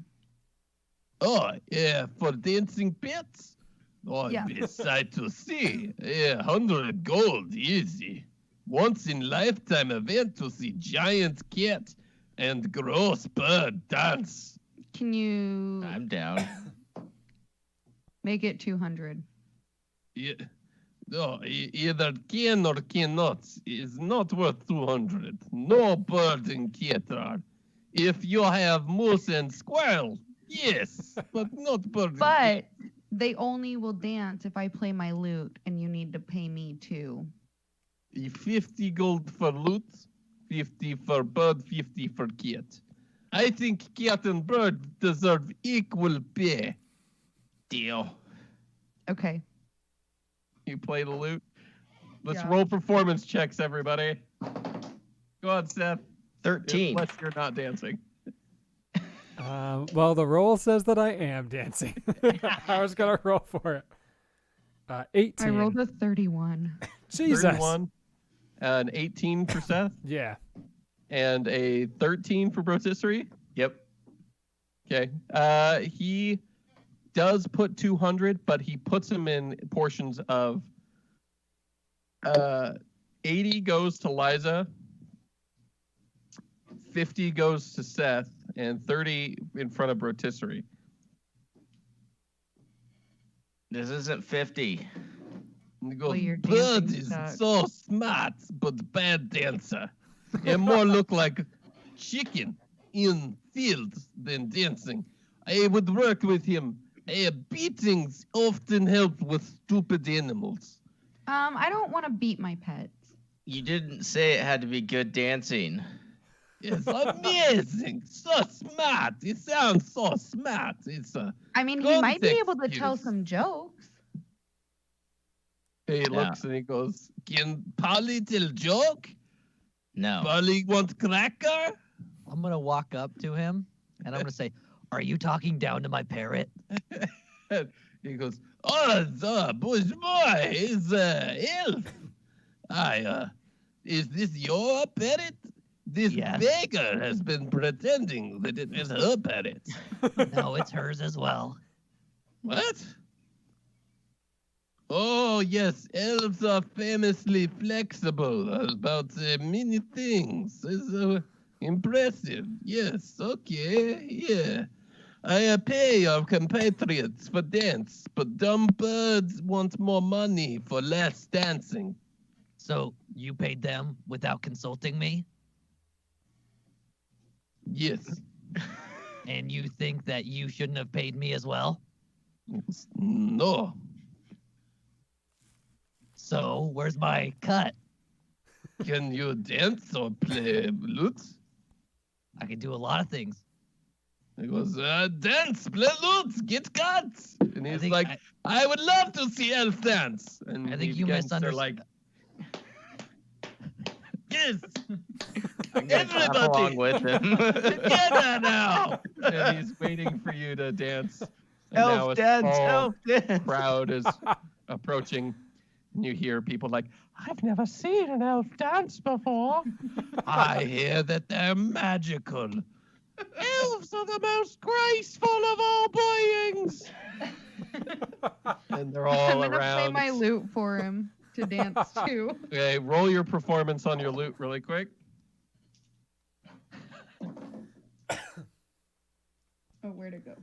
[SPEAKER 1] Oh, yeah, for dancing pets? Oh,
[SPEAKER 3] Yeah.
[SPEAKER 1] it'd be a sight to see. Yeah, 100 gold, easy. Once in lifetime event to see giant cat and gross bird dance.
[SPEAKER 3] Can you
[SPEAKER 2] I'm down.
[SPEAKER 3] make it 200?
[SPEAKER 1] Yeah. No, either can or cannot is not worth 200. No bird and cat are. If you have moose and squirrel, yes, but not bird.
[SPEAKER 3] But they only will dance if I play my lute, and you need to pay me too.
[SPEAKER 1] 50 gold for loot, 50 for bird, 50 for cat. I think cat and bird deserve equal pay.
[SPEAKER 2] Deal.
[SPEAKER 3] Okay.
[SPEAKER 1] You play the lute. Let's
[SPEAKER 3] Yeah.
[SPEAKER 1] roll performance checks, everybody. Go on, Seth.
[SPEAKER 2] 13.
[SPEAKER 1] Unless you're not dancing.
[SPEAKER 4] Well, the roll says that I am dancing. I was gonna roll for it. 18.
[SPEAKER 3] I rolled a 31.
[SPEAKER 4] Jesus.
[SPEAKER 1] 31, an 18 for Seth,
[SPEAKER 4] Yeah.
[SPEAKER 1] and a 13 for Brotisserie.
[SPEAKER 2] Yep.
[SPEAKER 1] Okay. He does put 200, but he puts them in portions of 80 goes to Liza, 50 goes to Seth, and 30 in front of Brotisserie.
[SPEAKER 2] This isn't 50.
[SPEAKER 1] And he goes,
[SPEAKER 3] Well, your
[SPEAKER 1] Bird
[SPEAKER 3] dancing
[SPEAKER 1] is
[SPEAKER 3] sucks."
[SPEAKER 1] so smart, but bad dancer. And more look like chicken in fields than dancing. I would work with him. Beatings often help with stupid animals.
[SPEAKER 3] I don't want to beat my pets.
[SPEAKER 2] You didn't say it had to be good dancing.
[SPEAKER 1] It's amazing. So smart. It sounds so smart. It's
[SPEAKER 3] I mean, he might be
[SPEAKER 1] Context
[SPEAKER 3] able to tell
[SPEAKER 1] cues.
[SPEAKER 3] some jokes.
[SPEAKER 1] He looks and he goes, can Polly tell joke?
[SPEAKER 2] No.
[SPEAKER 1] Polly want cracker?
[SPEAKER 5] I'm gonna walk up to him and I'm gonna say, "Are you talking down to my parrot?"
[SPEAKER 1] He goes, oh, the bush boy is elf. Is this your parrot? This
[SPEAKER 5] Yes.
[SPEAKER 1] beggar has been pretending that it is her parrot.
[SPEAKER 5] No, it's hers as well.
[SPEAKER 1] What? Oh, yes, elves are famously flexible about many things. It's impressive. Yes, okay, yeah. I pay our compatriots for dance, but dumb birds want more money for less dancing.
[SPEAKER 5] So you paid them without consulting me,
[SPEAKER 1] Yes.
[SPEAKER 5] and you think that you shouldn't have paid me as well?
[SPEAKER 1] No.
[SPEAKER 5] So where's my cut?
[SPEAKER 1] Can you dance or play lute?
[SPEAKER 5] I can do a lot of things.
[SPEAKER 1] He goes, dance, play lute, get cuts. And
[SPEAKER 5] I
[SPEAKER 1] he's
[SPEAKER 5] think
[SPEAKER 1] like, I would love to see elf dance. And
[SPEAKER 5] I think
[SPEAKER 1] the
[SPEAKER 5] you
[SPEAKER 1] guys are
[SPEAKER 5] misunderstood.
[SPEAKER 1] like, yes,
[SPEAKER 2] I'm gonna clap
[SPEAKER 1] everybody.
[SPEAKER 2] along with him.
[SPEAKER 1] Together now. And he's waiting for you to dance. And now
[SPEAKER 2] Elf
[SPEAKER 1] a
[SPEAKER 2] dance,
[SPEAKER 1] small
[SPEAKER 2] elf dance.
[SPEAKER 1] crowd is approaching. And you hear people like, I've never seen an elf dance before. I hear that they're magical. Elves are the most graceful of all beings. And they're
[SPEAKER 3] I'm
[SPEAKER 1] all
[SPEAKER 3] gonna play
[SPEAKER 1] around.
[SPEAKER 3] my lute for him to dance to.
[SPEAKER 1] Okay, roll your performance on your lute really quick.
[SPEAKER 3] Oh, where'd it go?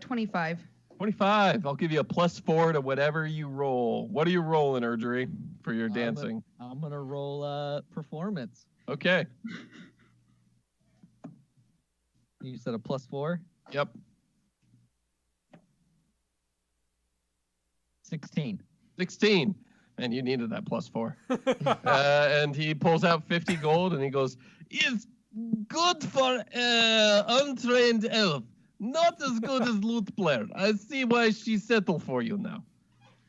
[SPEAKER 3] 25.
[SPEAKER 1] 25. I'll give you a +4 to whatever you roll. What are you rolling, Erdry, for your dancing?
[SPEAKER 5] I'm gonna roll performance.
[SPEAKER 1] Okay.
[SPEAKER 5] You said a +4?
[SPEAKER 1] Yep.
[SPEAKER 5] 16.
[SPEAKER 1] 16. And you needed that +4. And he pulls out 50 gold and he goes, is good for untrained elf. Not as good as lute player. I see why she settled for you now.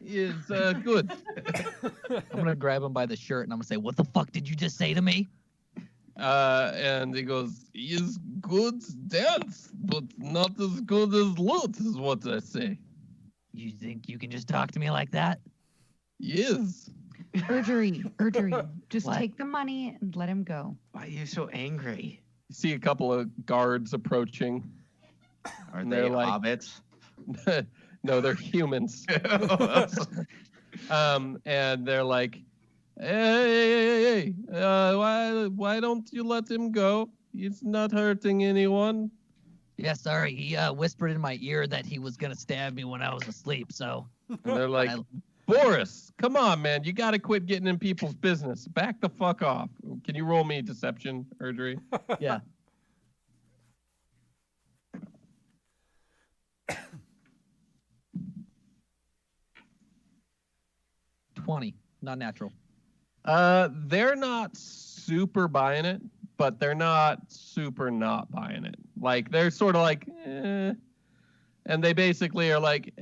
[SPEAKER 1] Is good.
[SPEAKER 5] I'm gonna grab him by the shirt and I'm gonna say, "What the fuck did you just say to me?"
[SPEAKER 1] And he goes, is good dance, but not as good as lute, is what I say.
[SPEAKER 5] You think you can just talk to me like that?
[SPEAKER 1] Yes.
[SPEAKER 3] Erdry, just
[SPEAKER 5] What?
[SPEAKER 3] take the money and let him go.
[SPEAKER 2] Why are you so angry?
[SPEAKER 1] You see a couple of guards approaching.
[SPEAKER 2] Are
[SPEAKER 1] And
[SPEAKER 2] they
[SPEAKER 1] they're like-
[SPEAKER 2] hobbits?
[SPEAKER 1] No, they're humans. And they're like, hey, why don't you let him go? He's not hurting anyone.
[SPEAKER 5] Yeah, sorry. He whispered in my ear that he was gonna stab me when I was asleep. So
[SPEAKER 1] And they're like,
[SPEAKER 5] I-
[SPEAKER 1] Boris, come on, man. You got to quit getting in people's business. Back the fuck off. Can you roll me deception, Erdry?
[SPEAKER 5] yeah. $20, not natural.
[SPEAKER 1] They're not super buying it, but they're not super not buying it. Like, they're sort of like, eh. And they basically are like,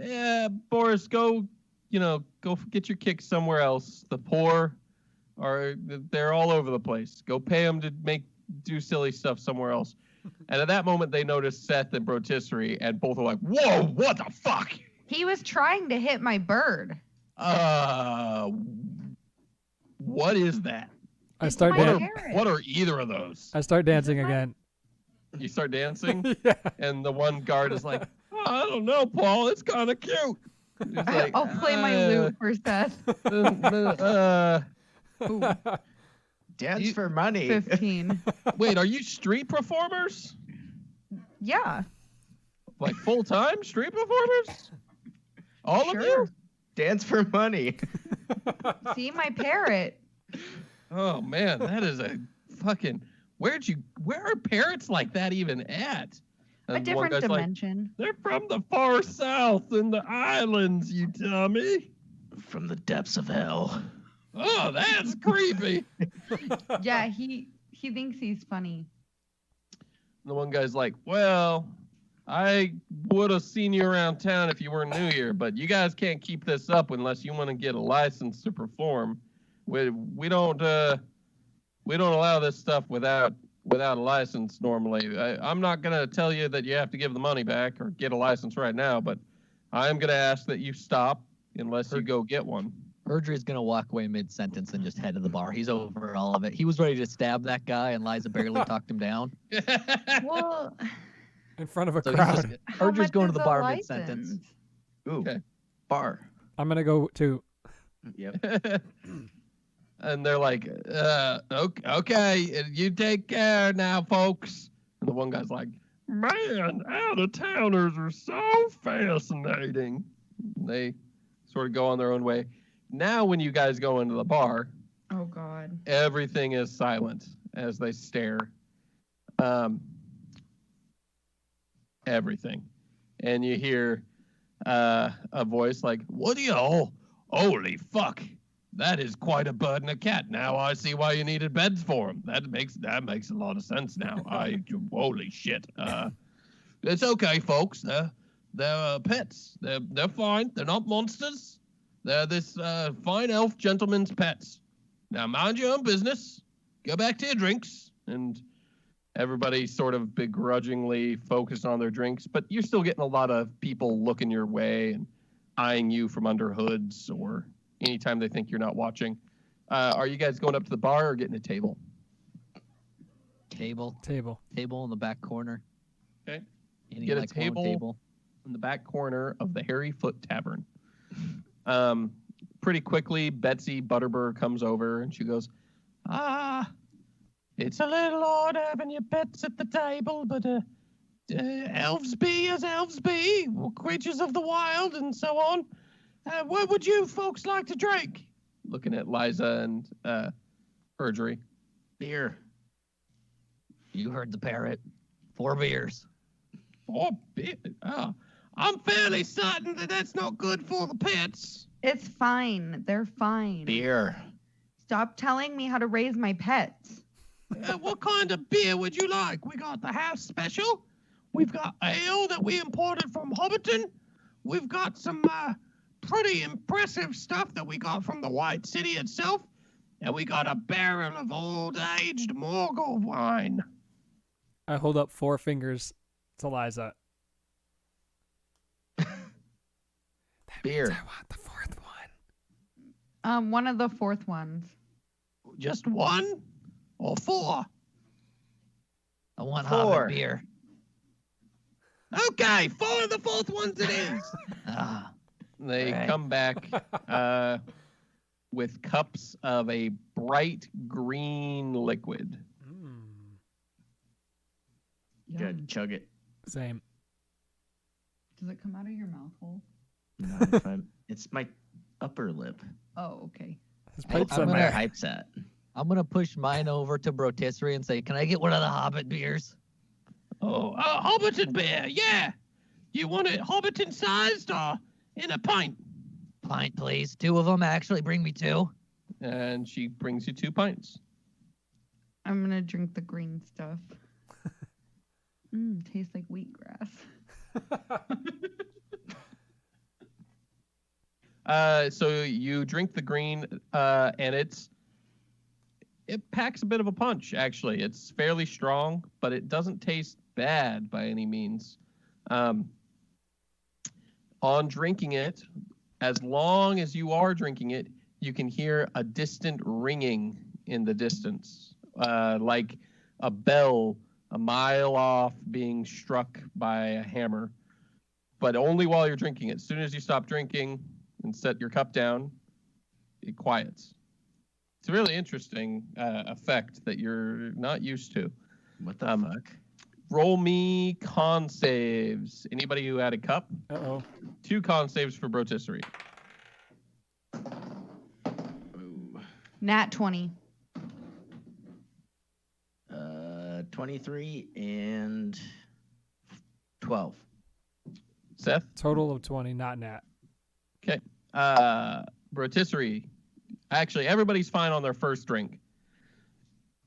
[SPEAKER 1] Boris, go get your kicks somewhere else. The poor they're all over the place. Go pay them to do silly stuff somewhere else. And at that moment, they notice Seth and Brotisserie, and both are like, whoa, what the fuck?
[SPEAKER 3] He was trying to hit my bird.
[SPEAKER 1] What is that?
[SPEAKER 4] I
[SPEAKER 3] It's
[SPEAKER 4] start
[SPEAKER 3] my
[SPEAKER 4] dan-
[SPEAKER 3] parrot.
[SPEAKER 1] What are either of those?
[SPEAKER 4] I start dancing
[SPEAKER 3] my-
[SPEAKER 4] again.
[SPEAKER 1] You start dancing,
[SPEAKER 4] Yeah.
[SPEAKER 1] and the one guard is like, I don't know, Paul. It's kind of cute. He's like,
[SPEAKER 3] I'll play my lute for Seth. Ooh,
[SPEAKER 2] Dance
[SPEAKER 1] You-
[SPEAKER 2] for money.
[SPEAKER 3] 15.
[SPEAKER 1] Wait, are you street performers?
[SPEAKER 3] Yeah,
[SPEAKER 1] Like full-time street performers? All of you?
[SPEAKER 3] sure.
[SPEAKER 2] Dance for money.
[SPEAKER 3] See my parrot.
[SPEAKER 1] Oh man, that is a fucking. Where are parrots like that even at?
[SPEAKER 3] A
[SPEAKER 1] And one
[SPEAKER 3] different
[SPEAKER 1] guy's like,
[SPEAKER 3] dimension.
[SPEAKER 1] they're from the far south in the islands, you dummy.
[SPEAKER 2] From the depths of hell.
[SPEAKER 1] Oh, that's creepy.
[SPEAKER 3] Yeah, he thinks he's funny.
[SPEAKER 1] The one guy's like, well, I would have seen you around town if you weren't new here, but you guys can't keep this up unless you want to get a license to perform. We don't allow this stuff without a license normally. I'm not gonna tell you that you have to give the money back or get a license right now, but I'm gonna ask that you stop unless you go get one.
[SPEAKER 5] Erdry's gonna walk away mid-sentence and just head to the bar. He's over all of it. He was ready to stab that guy, and Liza barely talked him down.
[SPEAKER 3] Well,
[SPEAKER 4] in front of a
[SPEAKER 5] So he's
[SPEAKER 4] crowd.
[SPEAKER 5] just,
[SPEAKER 3] How
[SPEAKER 5] Erdry's
[SPEAKER 3] much
[SPEAKER 5] going to
[SPEAKER 3] is
[SPEAKER 5] the
[SPEAKER 3] a
[SPEAKER 5] bar
[SPEAKER 3] license?
[SPEAKER 5] mid-sentence.
[SPEAKER 2] Ooh,
[SPEAKER 1] Okay.
[SPEAKER 2] bar.
[SPEAKER 4] I'm gonna go to.
[SPEAKER 2] Yep.
[SPEAKER 1] And they're like, okay, you take care now, folks. And the one guy's like, man, out of towners are so fascinating. And they sort of go on their own way. Now, when you guys go into the bar,
[SPEAKER 3] Oh God.
[SPEAKER 1] everything is silent as they stare. Everything. And you hear a voice like, what do you all? Holy fuck. That is quite a bird and a cat. Now I see why you needed beds for them. That makes a lot of sense now. Holy shit. It's okay, folks. They're pets. They're fine. They're not monsters. They're this fine elf gentleman's pets. Now mind your own business. Go back to your drinks. And everybody sort of begrudgingly focused on their drinks, but you're still getting a lot of people looking your way and eyeing you from under hoods or anytime they think you're not watching. Are you guys going up to the bar or getting a table?
[SPEAKER 5] Table
[SPEAKER 4] Table.
[SPEAKER 5] in the back corner.
[SPEAKER 1] Okay.
[SPEAKER 5] Any
[SPEAKER 1] Get a
[SPEAKER 5] like long
[SPEAKER 1] table. In the back corner of the Hairy Foot Tavern. Pretty quickly, Betsy Butterbur comes over and she goes, it's a little odd having your pets at the table, but elves be as elves be, creatures of the wild and so on. What would you folks like to drink? Looking at Liza and Erdry.
[SPEAKER 2] Beer.
[SPEAKER 5] You heard the parrot. 4 beers.
[SPEAKER 1] 4 beers? I'm fairly certain that that's not good for the pets.
[SPEAKER 3] It's fine. They're fine.
[SPEAKER 2] Beer.
[SPEAKER 3] Stop telling me how to raise my pets.
[SPEAKER 1] What kind of beer would you like? We got the house special. We've got ale that we imported from Hobbiton. We've got some pretty impressive stuff that we got from the White City itself. And we got a barrel of old-aged Morgul wine.
[SPEAKER 4] I hold up 4 fingers to Liza.
[SPEAKER 2] Beer.
[SPEAKER 4] I want the 4th one.
[SPEAKER 3] One of the 4th ones.
[SPEAKER 1] Just 1 or 4?
[SPEAKER 5] I want
[SPEAKER 2] 4.
[SPEAKER 5] Hobbit beer.
[SPEAKER 1] Okay, 4 of the 4th ones it is.
[SPEAKER 5] Ah,
[SPEAKER 1] They
[SPEAKER 5] Right.
[SPEAKER 1] come back with cups of a bright green liquid.
[SPEAKER 2] Good.
[SPEAKER 3] Yum.
[SPEAKER 2] Chug it.
[SPEAKER 4] Same.
[SPEAKER 3] Does it come out of your mouth hole?
[SPEAKER 2] Not if it's my upper lip.
[SPEAKER 3] Oh, okay.
[SPEAKER 4] His
[SPEAKER 5] Hey,
[SPEAKER 4] pipe's
[SPEAKER 5] I'm
[SPEAKER 4] in
[SPEAKER 5] gonna-
[SPEAKER 2] Where
[SPEAKER 4] there.
[SPEAKER 2] hype's at.
[SPEAKER 5] I'm gonna push mine over to Brotisserie and say, "Can I get one of the Hobbit beers?"
[SPEAKER 1] Oh, Hobbiton beer, yeah. You want it Hobbiton sized or in a pint?
[SPEAKER 5] Pint, please. 2 of them. Actually, bring me 2.
[SPEAKER 1] And she brings you 2 pints.
[SPEAKER 3] I'm gonna drink the green stuff. Tastes like wheatgrass.
[SPEAKER 1] So you drink the green, and it packs a bit of a punch. Actually, it's fairly strong, but it doesn't taste bad by any means. On drinking it, as long as you are drinking it, you can hear a distant ringing in the distance, like a bell a mile off being struck by a hammer. But only while you're drinking it. As soon as you stop drinking and set your cup down, it quiets. It's a really interesting effect that you're not used to.
[SPEAKER 2] What the fuck?
[SPEAKER 1] Roll me con saves. Anybody who had a cup?
[SPEAKER 4] Uh-oh.
[SPEAKER 1] 2 con saves for Brotisserie.
[SPEAKER 2] Ooh.
[SPEAKER 3] Nat 20.
[SPEAKER 2] 23 and 12.
[SPEAKER 1] Seth?
[SPEAKER 4] Total of 20, not nat.
[SPEAKER 1] Okay. Brotisserie. Actually, everybody's fine on their first drink.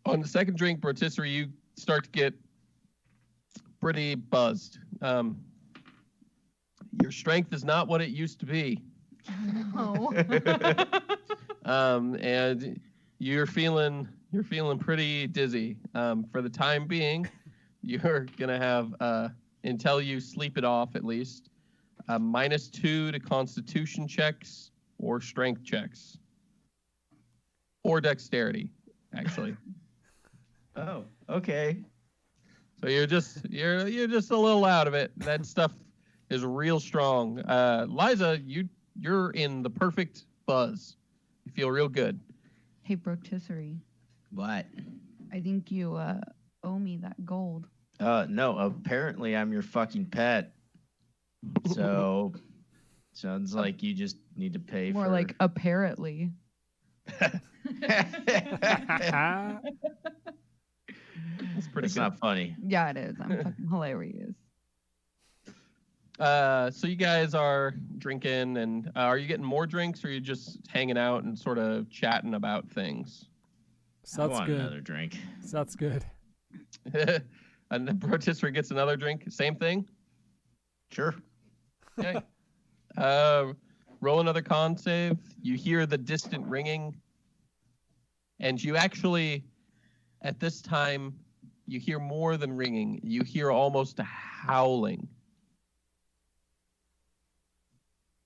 [SPEAKER 1] On the second drink, Brotisserie, you start to get pretty buzzed. Your strength is not what it used to be.
[SPEAKER 3] No.
[SPEAKER 1] And you're feeling pretty dizzy. For the time being, you're gonna have until you sleep it off at least, -2 to Constitution checks or strength checks or dexterity, actually.
[SPEAKER 2] Oh, okay.
[SPEAKER 1] So you're just a little out of it. That stuff is real strong. Liza, you're in the perfect buzz. You feel real good.
[SPEAKER 3] Hey, Brotisserie,
[SPEAKER 2] What?
[SPEAKER 3] I think you owe me that gold.
[SPEAKER 2] No, apparently I'm your fucking pet. So sounds like you just need to pay
[SPEAKER 3] More
[SPEAKER 2] for
[SPEAKER 3] like apparently.
[SPEAKER 1] That's pretty
[SPEAKER 2] It's
[SPEAKER 1] good.
[SPEAKER 2] not funny.
[SPEAKER 3] Yeah, it is. I'm fucking hilarious.
[SPEAKER 1] So you guys are drinking, and are you getting more drinks, or are you just hanging out and sort of chatting about things?
[SPEAKER 2] I
[SPEAKER 4] That's
[SPEAKER 2] want
[SPEAKER 4] good.
[SPEAKER 2] another drink.
[SPEAKER 4] That's good.
[SPEAKER 1] And then Rotisserie gets another drink. Same thing.
[SPEAKER 2] Sure.
[SPEAKER 1] Okay. Roll another con save. You hear the distant ringing, and you actually, at this time, you hear more than ringing. You hear almost a howling.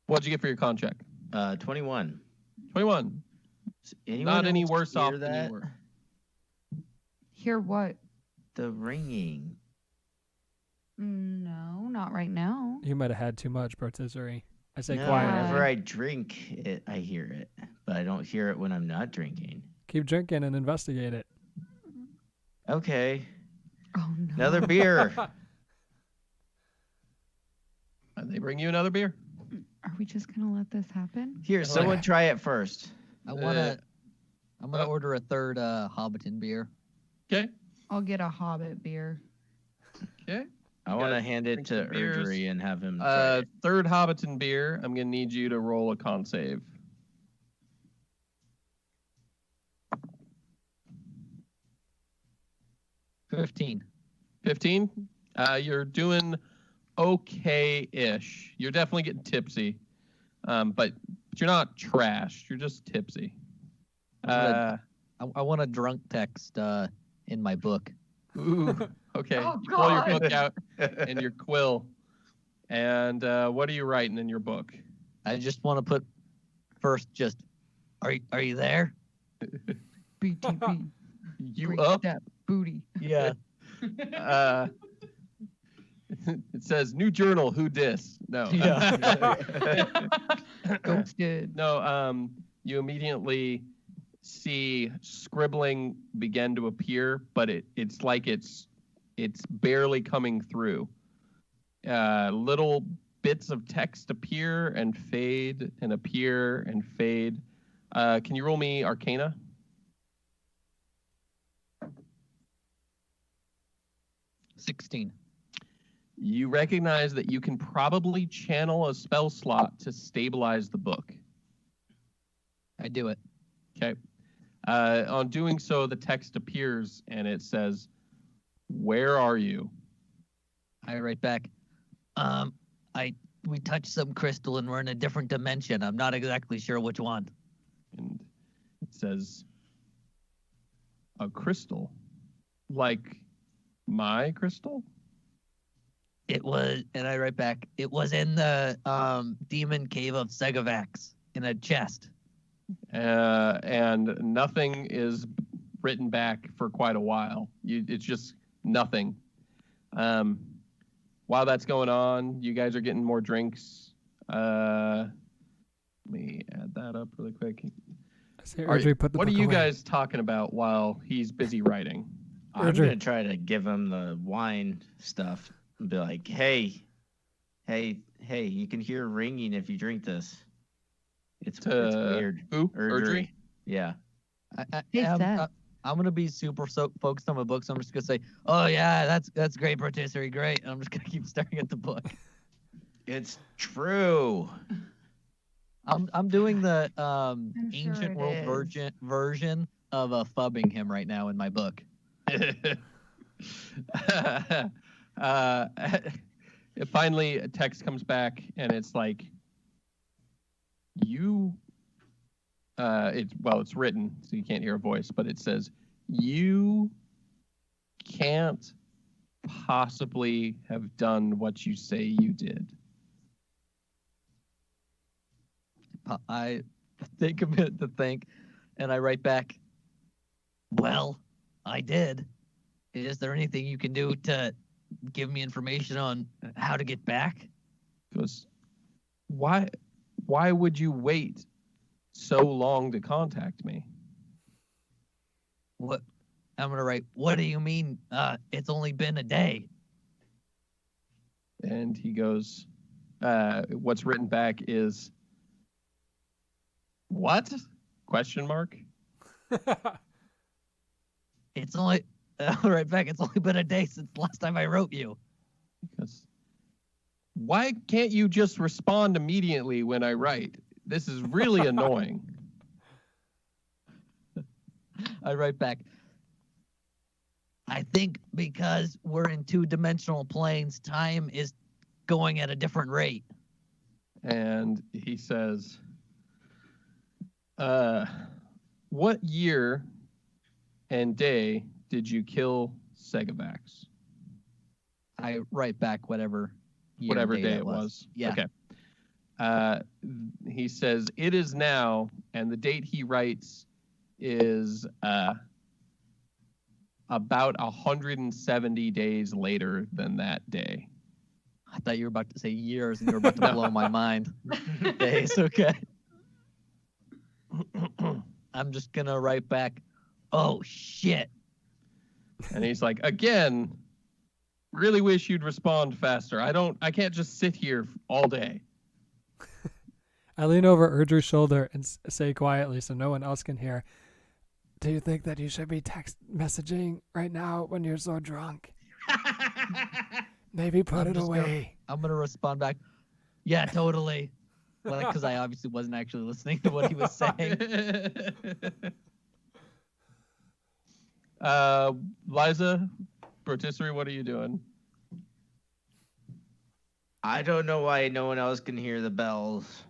[SPEAKER 1] What'd you get for your con check?
[SPEAKER 2] 21.
[SPEAKER 1] 21.
[SPEAKER 2] Does anyone
[SPEAKER 1] Not any
[SPEAKER 2] else
[SPEAKER 1] worse
[SPEAKER 2] hear
[SPEAKER 1] off than
[SPEAKER 2] that?
[SPEAKER 1] you were.
[SPEAKER 3] Hear what?
[SPEAKER 2] The ringing.
[SPEAKER 3] No, not right now.
[SPEAKER 4] You might have had too much rotisserie. I say
[SPEAKER 2] No,
[SPEAKER 4] quiet.
[SPEAKER 2] whenever I drink it, I hear it, but I don't hear it when I'm not drinking.
[SPEAKER 4] Keep drinking and investigate it.
[SPEAKER 2] Okay,
[SPEAKER 3] Oh no.
[SPEAKER 2] another beer.
[SPEAKER 1] They bring you another beer.
[SPEAKER 3] Are we just gonna let this happen?
[SPEAKER 2] Here, someone try it first.
[SPEAKER 5] I'm gonna order a third Hobbiton beer.
[SPEAKER 1] Okay.
[SPEAKER 3] I'll get a Hobbit beer.
[SPEAKER 1] Okay.
[SPEAKER 2] I want to
[SPEAKER 1] guys
[SPEAKER 2] hand it
[SPEAKER 1] drink
[SPEAKER 2] to
[SPEAKER 1] some beers.
[SPEAKER 2] Erdry and have him try it.
[SPEAKER 1] Third Hobbiton beer. I'm gonna need you to roll a con save.
[SPEAKER 5] $15.
[SPEAKER 1] 15. You're doing okay-ish. You're definitely getting tipsy, but you're not trashed. You're just tipsy.
[SPEAKER 5] I want a drunk text in my book.
[SPEAKER 1] Ooh, okay.
[SPEAKER 3] Oh,
[SPEAKER 1] You pull your
[SPEAKER 3] God.
[SPEAKER 1] book out and your quill. And what are you writing in your book?
[SPEAKER 5] I just want to put first just, are you there?
[SPEAKER 3] BTB.
[SPEAKER 1] You
[SPEAKER 3] break
[SPEAKER 1] up?
[SPEAKER 3] that booty.
[SPEAKER 5] Yeah.
[SPEAKER 1] It says new journal. Who dis? No.
[SPEAKER 3] Ghosted.
[SPEAKER 1] No. You immediately see scribbling begin to appear, but it's like it's barely coming through. Little bits of text appear and fade and appear and fade. Can you roll me Arcana?
[SPEAKER 5] $16.
[SPEAKER 1] You recognize that you can probably channel a spell slot to stabilize the book.
[SPEAKER 5] I do it.
[SPEAKER 1] Okay. On doing so, the text appears and it says, "Where are you?"
[SPEAKER 5] I write back. We touched some crystal and we're in a different dimension. I'm not exactly sure which one.
[SPEAKER 1] And it says, "A crystal, like my crystal."
[SPEAKER 5] It was, and I write back. It was in the demon cave of Segavax in a chest.
[SPEAKER 1] And nothing is written back for quite a while. It's just nothing. While that's going on, you guys are getting more drinks. Let me add that up really quick.
[SPEAKER 4] I say
[SPEAKER 1] Are-
[SPEAKER 4] Erdry, put the
[SPEAKER 1] What are
[SPEAKER 4] book
[SPEAKER 1] you
[SPEAKER 4] away.
[SPEAKER 1] guys talking about while he's busy writing?
[SPEAKER 2] I'm
[SPEAKER 4] Erdry.
[SPEAKER 2] gonna try to give him the wine stuff and be like, hey, you can hear ringing if you drink this. It's weird.
[SPEAKER 1] Who?
[SPEAKER 2] Erdry.
[SPEAKER 1] Erdry?
[SPEAKER 2] Yeah.
[SPEAKER 3] Hey, Seth.
[SPEAKER 5] I'm gonna be super focused on my book, so I'm just gonna say, "Oh yeah, that's great, rotisserie, great." And I'm just gonna keep staring at the book.
[SPEAKER 2] It's true.
[SPEAKER 5] I'm doing the
[SPEAKER 3] sure
[SPEAKER 5] ancient
[SPEAKER 3] it
[SPEAKER 5] world
[SPEAKER 3] is.
[SPEAKER 5] version of fubbing him right now in my book.
[SPEAKER 1] Finally, a text comes back, and it's like, it's written, so you can't hear a voice, but it says, "You can't possibly have done what you say you did."
[SPEAKER 5] I take a minute to think, and I write back, "Well, I did." Is there anything you can do to give me information on how to get back?
[SPEAKER 1] Goes, why would you wait so long to contact me?
[SPEAKER 5] What? I'm gonna write. What do you mean? It's only been a day.
[SPEAKER 1] And he goes, what's written back is, what? Question mark.
[SPEAKER 5] It's only. I'll write back. It's only been a day since the last time I wrote you.
[SPEAKER 1] Because why can't you just respond immediately when I write? This is really annoying.
[SPEAKER 5] I write back. I think because we're in two-dimensional planes, time is going at a different rate.
[SPEAKER 1] And he says, what year and day did you kill Segavax?
[SPEAKER 5] I write back whatever year
[SPEAKER 1] Whatever
[SPEAKER 5] and
[SPEAKER 1] day
[SPEAKER 5] that
[SPEAKER 1] it was.
[SPEAKER 5] Yeah.
[SPEAKER 1] Okay. He says, it is now, and the date he writes is about 170 days later than that day.
[SPEAKER 5] I thought you were about to say years and you were about to blow my mind. Days, okay. I'm just gonna write back, oh shit.
[SPEAKER 1] And he's like, again, really wish you'd respond faster. I can't just sit here all day.
[SPEAKER 4] I lean over Erdru's shoulder and say quietly so no one else can hear, do you think that you should be text messaging right now when you're so drunk? Maybe put
[SPEAKER 5] I'm
[SPEAKER 4] it
[SPEAKER 5] just
[SPEAKER 4] away.
[SPEAKER 5] I'm gonna respond back, yeah, totally. Well, because I obviously wasn't actually listening to what he was saying.
[SPEAKER 1] Liza, Rotisserie, what are you doing?
[SPEAKER 2] I don't know why no one else can hear the bells.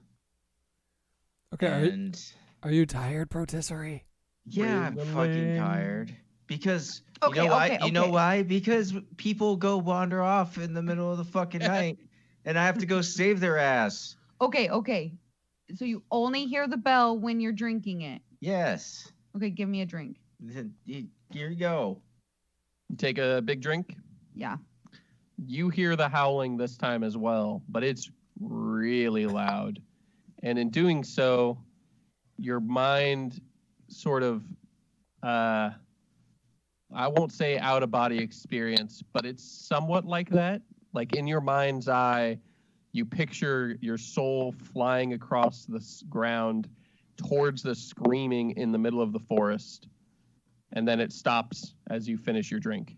[SPEAKER 4] Okay,
[SPEAKER 2] And
[SPEAKER 4] are you tired, Rotisserie?
[SPEAKER 2] yeah, I'm fucking tired. Because you
[SPEAKER 3] Okay,
[SPEAKER 2] know why?
[SPEAKER 3] okay,
[SPEAKER 2] You know
[SPEAKER 3] okay.
[SPEAKER 2] why? Because people go wander off in the middle of the fucking night, and I have to go save their ass.
[SPEAKER 3] Okay. So you only hear the bell when you're drinking it.
[SPEAKER 2] Yes.
[SPEAKER 3] Okay, give me a drink.
[SPEAKER 2] Here you go.
[SPEAKER 1] You take a big drink.
[SPEAKER 3] Yeah.
[SPEAKER 1] You hear the howling this time as well, but it's really loud. And in doing so, your mind sort of, I won't say out of body experience, but it's somewhat like that. Like in your mind's eye, you picture your soul flying across the ground towards the screaming in the middle of the forest. And then it stops as you finish your drink.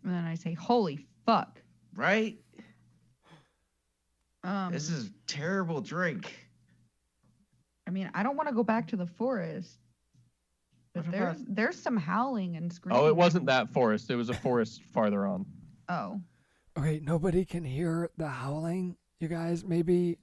[SPEAKER 3] And then I say, holy fuck.
[SPEAKER 2] Right?
[SPEAKER 3] Um,
[SPEAKER 2] This is terrible drink.
[SPEAKER 3] I mean, I don't want to go back to the forest. But
[SPEAKER 2] What about-
[SPEAKER 3] there's some howling and screaming.
[SPEAKER 1] Oh, it wasn't that forest. It was a forest farther on.
[SPEAKER 3] Oh.
[SPEAKER 4] Okay, nobody can hear the howling. You guys, maybe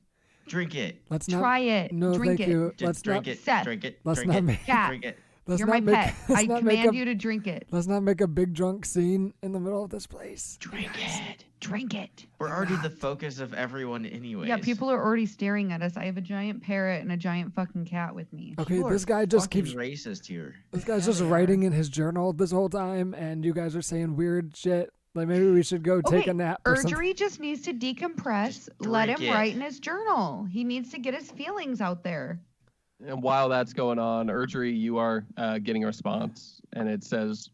[SPEAKER 2] Drink it.
[SPEAKER 4] let's not.
[SPEAKER 3] Try it.
[SPEAKER 4] No,
[SPEAKER 3] Drink
[SPEAKER 4] thank
[SPEAKER 3] it.
[SPEAKER 4] you.
[SPEAKER 2] Just
[SPEAKER 4] Let's
[SPEAKER 2] drink
[SPEAKER 4] not.
[SPEAKER 2] it.
[SPEAKER 3] Seth,
[SPEAKER 2] Drink it.
[SPEAKER 4] let's
[SPEAKER 2] drink
[SPEAKER 4] not
[SPEAKER 2] it.
[SPEAKER 4] make-
[SPEAKER 3] Cat,
[SPEAKER 2] Drink it.
[SPEAKER 4] Let's
[SPEAKER 3] you're
[SPEAKER 4] not
[SPEAKER 3] my
[SPEAKER 4] make.
[SPEAKER 3] pet.
[SPEAKER 4] Let's
[SPEAKER 3] I
[SPEAKER 4] not make
[SPEAKER 3] command
[SPEAKER 4] a.
[SPEAKER 3] you to drink it.
[SPEAKER 4] Let's not make a big drunk scene in the middle of this place.
[SPEAKER 2] Drink it.
[SPEAKER 3] Drink it.
[SPEAKER 2] We're already the focus of everyone anyways.
[SPEAKER 3] Yeah, people are already staring at us. I have a giant parrot and a giant fucking cat with me.
[SPEAKER 4] Okay,
[SPEAKER 2] You are
[SPEAKER 4] this guy just
[SPEAKER 2] fucking
[SPEAKER 4] keeps.
[SPEAKER 2] racist here.
[SPEAKER 4] This guy's
[SPEAKER 3] Yeah,
[SPEAKER 4] just
[SPEAKER 3] they are.
[SPEAKER 4] writing in his journal this whole time, and you guys are saying weird shit. Like maybe we should go take
[SPEAKER 3] Okay,
[SPEAKER 4] a nap or something.
[SPEAKER 3] Erdry just needs to decompress.
[SPEAKER 2] Just
[SPEAKER 3] Let him
[SPEAKER 2] drink it.
[SPEAKER 3] write in his journal. He needs to get his feelings out there.
[SPEAKER 1] And while that's going on, Erdry, you are getting a response, and it says,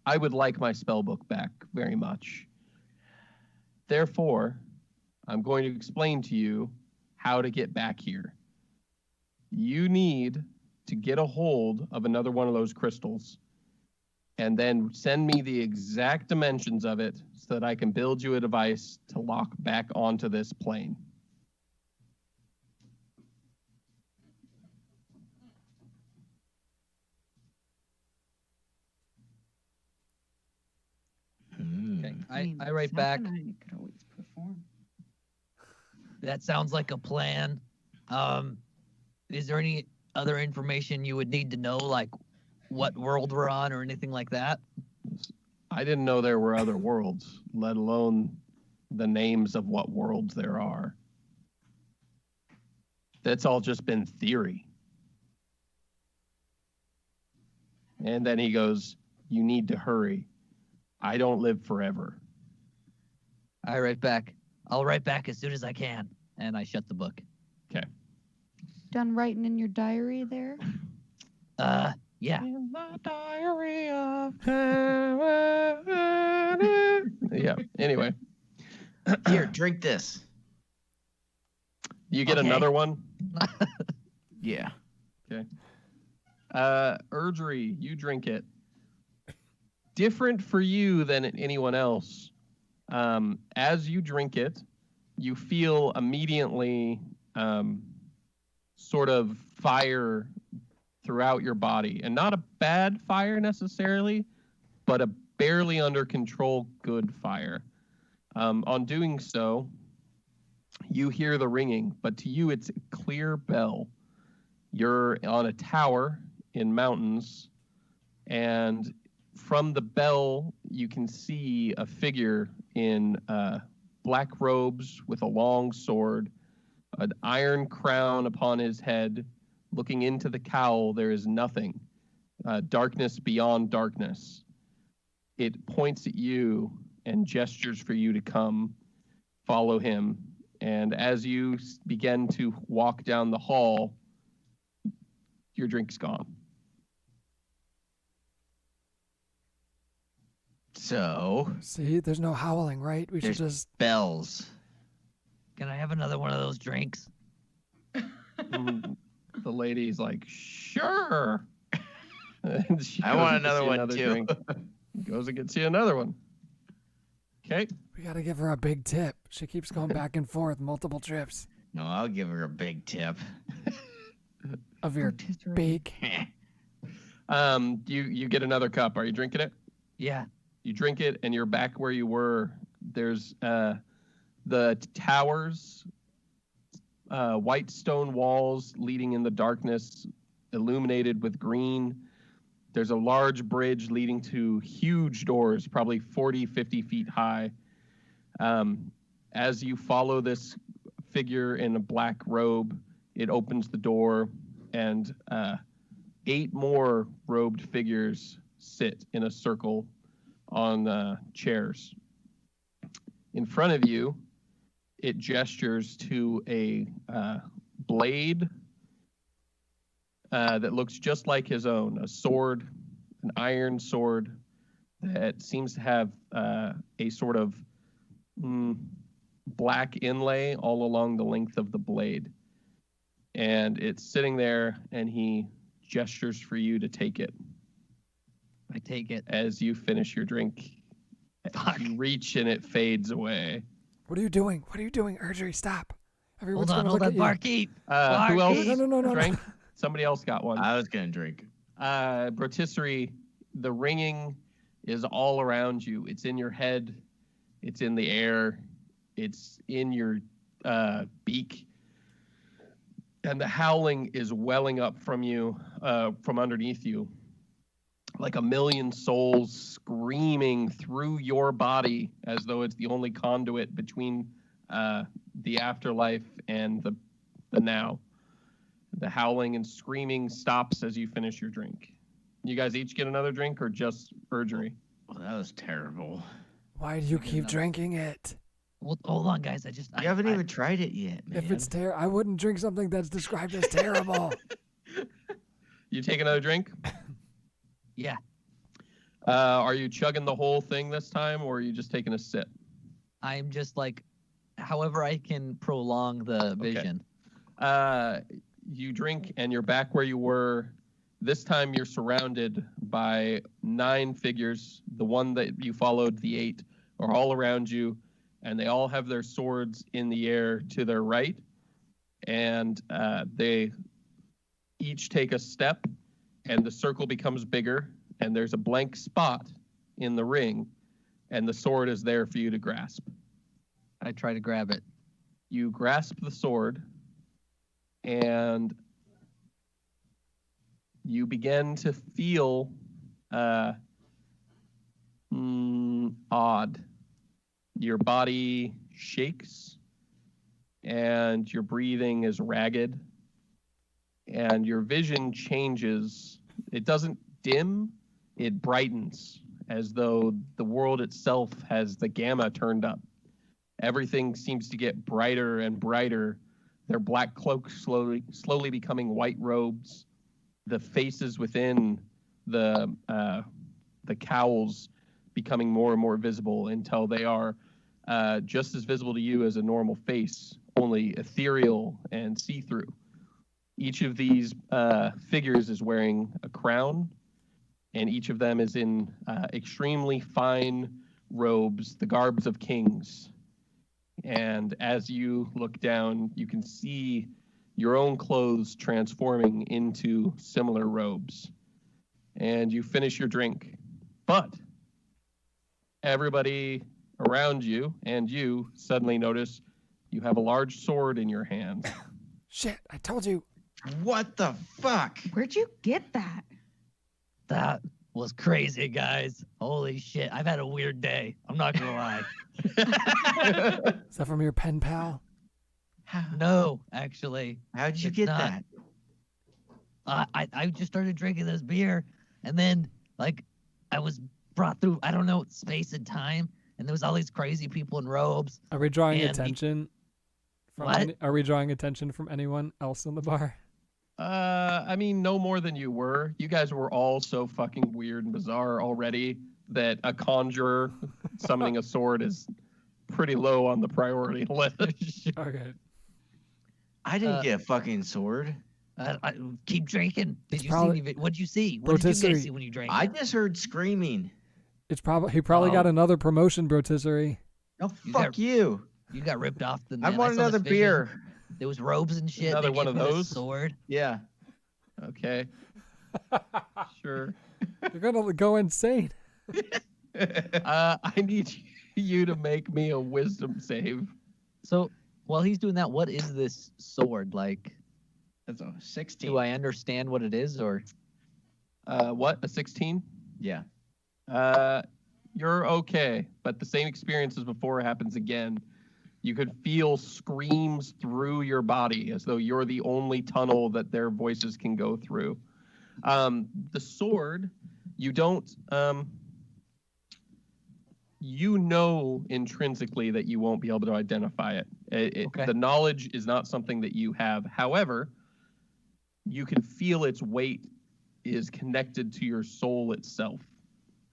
[SPEAKER 1] I would like my spellbook back very much. Therefore, I'm going to explain to you how to get back here. You need to get a hold of another one of those crystals, and then send me the exact dimensions of it so that I can build you a device to lock back onto this plane.
[SPEAKER 5] Okay.
[SPEAKER 3] mean,
[SPEAKER 5] I write
[SPEAKER 3] Seth
[SPEAKER 5] back.
[SPEAKER 3] and I could always perform.
[SPEAKER 5] That sounds like a plan. Is there any other information you would need to know, like what world we're on or anything like that?
[SPEAKER 1] I didn't know there were other worlds, let alone the names of what worlds there are. That's all just been theory. And then he goes, you need to hurry. I don't live forever.
[SPEAKER 5] I write back. I'll write back as soon as I can. And I shut the book.
[SPEAKER 3] Done writing in your diary there?
[SPEAKER 5] Yeah.
[SPEAKER 1] In the diary of yeah. Anyway,
[SPEAKER 2] Here, drink this.
[SPEAKER 1] you get
[SPEAKER 5] Okay.
[SPEAKER 1] another one.
[SPEAKER 2] Yeah.
[SPEAKER 1] Erdry, you drink it. Different for you than anyone else. As you drink it, you feel immediately sort of fire throughout your body, and not a bad fire necessarily, but a barely under control good fire. On doing so, you hear the ringing, but to you it's a clear bell. You're on a tower in mountains, and from the bell you can see a figure in black robes with a long sword, an iron crown upon his head. Looking into the cowl, there is nothing. Darkness beyond darkness. It points at you and gestures for you to come follow him. And as you begin to walk down the hall, your drink's gone.
[SPEAKER 2] So,
[SPEAKER 4] See, there's no howling, right? We should
[SPEAKER 2] There's-
[SPEAKER 4] just.
[SPEAKER 2] bells.
[SPEAKER 5] Can I have another one of those drinks?
[SPEAKER 1] And the lady's like, sure. And she
[SPEAKER 2] I
[SPEAKER 1] goes
[SPEAKER 2] want
[SPEAKER 1] and gets
[SPEAKER 2] another
[SPEAKER 1] you
[SPEAKER 2] one,
[SPEAKER 1] another
[SPEAKER 2] too.
[SPEAKER 1] drink. Goes and gets you another one. Okay.
[SPEAKER 4] We gotta give her a big tip. She keeps going back and forth multiple trips
[SPEAKER 2] No, I'll give her a big tip.
[SPEAKER 4] of your
[SPEAKER 3] Rotisserie.
[SPEAKER 4] beak.
[SPEAKER 1] You get another cup. Are you drinking it?
[SPEAKER 5] Yeah.
[SPEAKER 1] You drink it, and you're back where you were. There's the towers, white stone walls leading in the darkness, illuminated with green. There's a large bridge leading to huge doors, probably 40, 50 feet high. As you follow this figure in a black robe, it opens the door, and 8 more robed figures sit in a circle on chairs. In front of you, it gestures to a blade that looks just like his own, a sword, an iron sword that seems to have a sort of black inlay all along the length of the blade. And it's sitting there, and he gestures for you to take it.
[SPEAKER 5] I take it.
[SPEAKER 1] As you finish your drink,
[SPEAKER 5] Fuck.
[SPEAKER 1] you reach and it fades away.
[SPEAKER 4] What are you doing? What are you doing, Erdry? Stop. Everyone's
[SPEAKER 5] Hold on,
[SPEAKER 4] gonna
[SPEAKER 5] hold
[SPEAKER 4] look
[SPEAKER 5] on,
[SPEAKER 4] at you.
[SPEAKER 5] barkeep.
[SPEAKER 1] Who else
[SPEAKER 4] No, no, no, no, no.
[SPEAKER 1] drank? Somebody else got one.
[SPEAKER 2] I was going to drink.
[SPEAKER 1] Rotisserie, the ringing is all around you. It's in your head. It's in the air. It's in your beak. And the howling is welling up from you, from underneath you, like a million souls screaming through your body as though it's the only conduit between the afterlife and the now. The howling and screaming stops as you finish your drink. You guys each get another drink, or just Erdry?
[SPEAKER 2] Well, that was terrible.
[SPEAKER 4] Why do you
[SPEAKER 5] Get
[SPEAKER 4] keep
[SPEAKER 5] another.
[SPEAKER 4] drinking it?
[SPEAKER 5] Hold on, guys.
[SPEAKER 2] You haven't even tried it yet, man.
[SPEAKER 4] If it's I wouldn't drink something that's described as terrible.
[SPEAKER 1] You take another drink?
[SPEAKER 5] Yeah.
[SPEAKER 1] Are you chugging the whole thing this time, or are you just taking a sip?
[SPEAKER 5] I'm just like, however I can prolong the vision.
[SPEAKER 1] You drink, and you're back where you were. This time you're surrounded by 9 figures. The one that you followed, the 8, are all around you, and they all have their swords in the air to their right. And they each take a step, and the circle becomes bigger, and there's a blank spot in the ring, and the sword is there for you to grasp.
[SPEAKER 5] I try to grab it.
[SPEAKER 1] You grasp the sword, and you begin to feel odd. Your body shakes, and your breathing is ragged, and your vision changes. It doesn't dim, it brightens as though the world itself has the gamma turned up. Everything seems to get brighter and brighter. Their black cloaks slowly becoming white robes. The faces within the cowls becoming more and more visible until they are just as visible to you as a normal face, only ethereal and see-through. Each of these figures is wearing a crown, and each of them is in extremely fine robes, the garbs of kings. And as you look down, you can see your own clothes transforming into similar robes. And you finish your drink. But everybody around you and you suddenly notice you have a large sword in your hand.
[SPEAKER 4] Shit, I told you.
[SPEAKER 2] What the fuck?
[SPEAKER 3] Where'd you get that?
[SPEAKER 5] That was crazy, guys. Holy shit. I've had a weird day. I'm not gonna lie.
[SPEAKER 4] Is that from your pen pal?
[SPEAKER 5] No, actually.
[SPEAKER 2] How'd you
[SPEAKER 5] It's
[SPEAKER 2] get
[SPEAKER 5] not.
[SPEAKER 2] that?
[SPEAKER 5] I just started drinking this beer, and then like I was brought through space and time, and there was all these crazy people in robes.
[SPEAKER 4] Are we drawing
[SPEAKER 5] And
[SPEAKER 4] attention?
[SPEAKER 5] What?
[SPEAKER 4] Are we drawing attention from anyone else in the bar?
[SPEAKER 1] I mean, no more than you were. You guys were all so fucking weird and bizarre already that a conjurer summoning a sword is pretty low on the priority list.
[SPEAKER 4] Okay.
[SPEAKER 2] I didn't get a fucking sword.
[SPEAKER 5] I keep drinking.
[SPEAKER 4] It's
[SPEAKER 5] Did you
[SPEAKER 4] probably-
[SPEAKER 5] see? What'd you see? What did you
[SPEAKER 4] Rotisserie.
[SPEAKER 5] guys see when you drank?
[SPEAKER 2] I just heard screaming.
[SPEAKER 4] He probably got
[SPEAKER 2] Oh.
[SPEAKER 4] another promotion, Brotisserie.
[SPEAKER 2] Oh,
[SPEAKER 5] You
[SPEAKER 2] fuck
[SPEAKER 5] got-
[SPEAKER 2] you.
[SPEAKER 5] You got ripped off the.
[SPEAKER 2] I
[SPEAKER 5] net.
[SPEAKER 2] want
[SPEAKER 5] saw
[SPEAKER 2] another
[SPEAKER 5] this vision.
[SPEAKER 2] beer.
[SPEAKER 5] There was robes and shit.
[SPEAKER 1] Another
[SPEAKER 5] They
[SPEAKER 1] one
[SPEAKER 5] gave
[SPEAKER 1] of
[SPEAKER 5] me this
[SPEAKER 1] those?
[SPEAKER 5] sword.
[SPEAKER 2] Yeah.
[SPEAKER 1] Okay. Sure.
[SPEAKER 4] You're gonna go insane.
[SPEAKER 1] I need you to make me a wisdom save.
[SPEAKER 5] So while he's doing that, what is this sword like?
[SPEAKER 2] That's a 16.
[SPEAKER 5] Do I understand what it is, or
[SPEAKER 1] What? A 16?
[SPEAKER 2] Yeah.
[SPEAKER 1] You're okay, but the same experience as before happens again. You could feel screams through your body as though you're the only tunnel that their voices can go through. The sword, you don't, you know intrinsically that you won't be able to identify it.
[SPEAKER 5] Okay.
[SPEAKER 1] The knowledge is not something that you have. However, you can feel its weight is connected to your soul itself.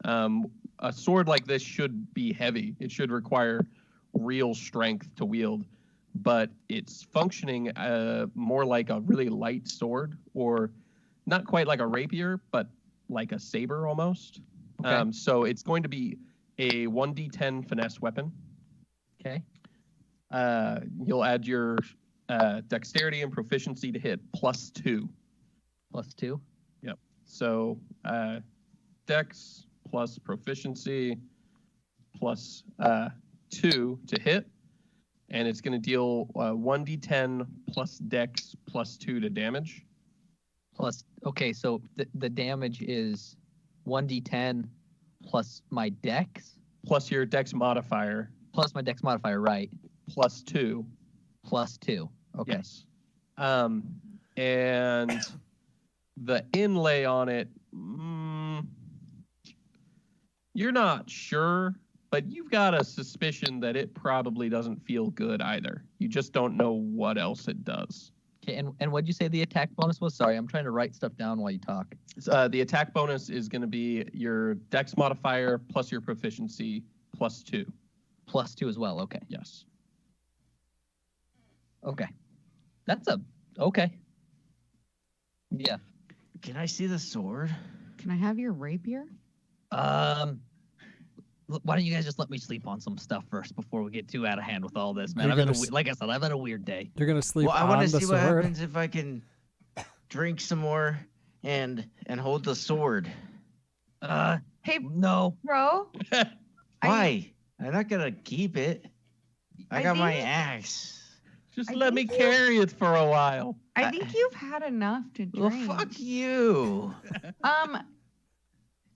[SPEAKER 1] A sword like this should be heavy. It should require real strength to wield, but it's functioning more like a really light sword, or not quite like a rapier, but like a saber almost.
[SPEAKER 5] Okay.
[SPEAKER 1] So it's going to be a 1d10 finesse weapon.
[SPEAKER 5] okay?
[SPEAKER 1] You'll add your dexterity and proficiency to hit +2.
[SPEAKER 5] +2.
[SPEAKER 1] So dex plus proficiency plus 2 to hit, and it's going to deal 1d10 plus dex plus 2 to damage.
[SPEAKER 5] Okay, so the damage is 1d10 plus my dex
[SPEAKER 1] Plus your dex modifier
[SPEAKER 5] plus my dex modifier, right?
[SPEAKER 1] plus 2.
[SPEAKER 5] +2. Okay.
[SPEAKER 1] Yes. And the inlay on it, you're not sure, but you've got a suspicion that it probably doesn't feel good either. You just don't know what else it does.
[SPEAKER 5] Okay, and what'd you say the attack bonus was? Sorry, I'm trying to write stuff down while you talk.
[SPEAKER 1] The attack bonus is going to be your dex modifier plus your proficiency plus 2.
[SPEAKER 5] +2 as well. Okay.
[SPEAKER 1] Yes.
[SPEAKER 5] Okay. That's okay. Yeah.
[SPEAKER 2] Can I see the sword?
[SPEAKER 3] Can I have your rapier?
[SPEAKER 5] Why don't you guys just let me sleep on some stuff first before we get too out of hand with all this, man?
[SPEAKER 4] You're
[SPEAKER 5] I've had
[SPEAKER 4] gonna
[SPEAKER 5] like I said, I've had a weird day.
[SPEAKER 4] You're gonna sleep
[SPEAKER 2] Well, I
[SPEAKER 4] on
[SPEAKER 2] want
[SPEAKER 4] the
[SPEAKER 2] to see what
[SPEAKER 4] sword.
[SPEAKER 2] happens if I can drink some more and hold the sword.
[SPEAKER 3] Hey,
[SPEAKER 5] No.
[SPEAKER 3] bro.
[SPEAKER 2] Why? I'm not gonna keep it. I
[SPEAKER 3] I
[SPEAKER 2] got my
[SPEAKER 3] think-
[SPEAKER 2] axe.
[SPEAKER 1] Just
[SPEAKER 3] I
[SPEAKER 1] let me
[SPEAKER 3] think
[SPEAKER 1] carry it for a while.
[SPEAKER 3] I think you've had enough to
[SPEAKER 2] Well,
[SPEAKER 3] drink.
[SPEAKER 2] fuck you.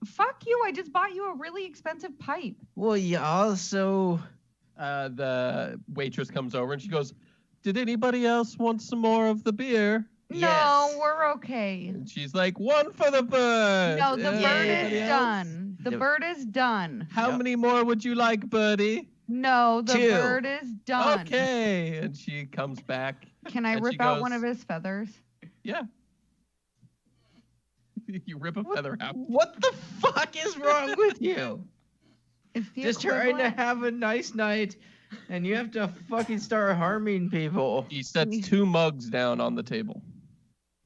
[SPEAKER 3] Fuck you. I just bought you a really expensive pipe.
[SPEAKER 2] Well, you also.
[SPEAKER 1] The waitress comes over and she goes, "Did anybody else want some more of the beer?"
[SPEAKER 2] Yes.
[SPEAKER 3] No, we're okay.
[SPEAKER 1] And she's like, "One for the bird."
[SPEAKER 3] No, the bird
[SPEAKER 1] Anybody
[SPEAKER 3] is
[SPEAKER 1] else?"
[SPEAKER 3] done. The bird is done.
[SPEAKER 1] How
[SPEAKER 2] Yep.
[SPEAKER 1] many more would you like, Birdie?
[SPEAKER 3] No, the
[SPEAKER 2] 2.
[SPEAKER 3] bird is done.
[SPEAKER 1] Okay. And she comes back.
[SPEAKER 3] Can I
[SPEAKER 1] And she
[SPEAKER 3] rip out one
[SPEAKER 1] goes-
[SPEAKER 3] of his feathers?
[SPEAKER 1] Yeah. You rip a feather out.
[SPEAKER 2] What the fuck is wrong with you?
[SPEAKER 3] It's the
[SPEAKER 2] Just trying to
[SPEAKER 3] equivalent-
[SPEAKER 2] have a nice night, and you have to fucking start harming people.
[SPEAKER 1] He sets 2 mugs down on the table.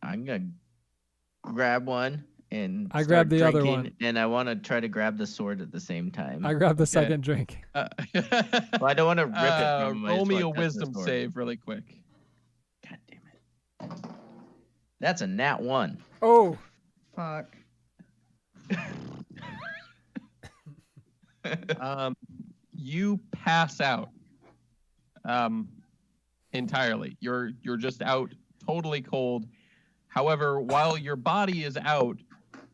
[SPEAKER 2] I'm gonna grab one and
[SPEAKER 4] I
[SPEAKER 2] start
[SPEAKER 4] grab the other
[SPEAKER 2] drinking,
[SPEAKER 4] one.
[SPEAKER 2] and I want to try to grab the sword at the same time.
[SPEAKER 4] I grabbed the
[SPEAKER 1] Okay.
[SPEAKER 4] second drink.
[SPEAKER 2] Well, I don't want to rip it from him. I
[SPEAKER 1] roll
[SPEAKER 2] just
[SPEAKER 1] me
[SPEAKER 2] wanna
[SPEAKER 1] a
[SPEAKER 2] touch the
[SPEAKER 1] wisdom
[SPEAKER 2] sword.
[SPEAKER 1] save really quick.
[SPEAKER 2] God damn it. That's a nat 1.
[SPEAKER 4] Oh,
[SPEAKER 3] Fuck.
[SPEAKER 1] You pass out entirely. You're just out, totally cold. However, while your body is out,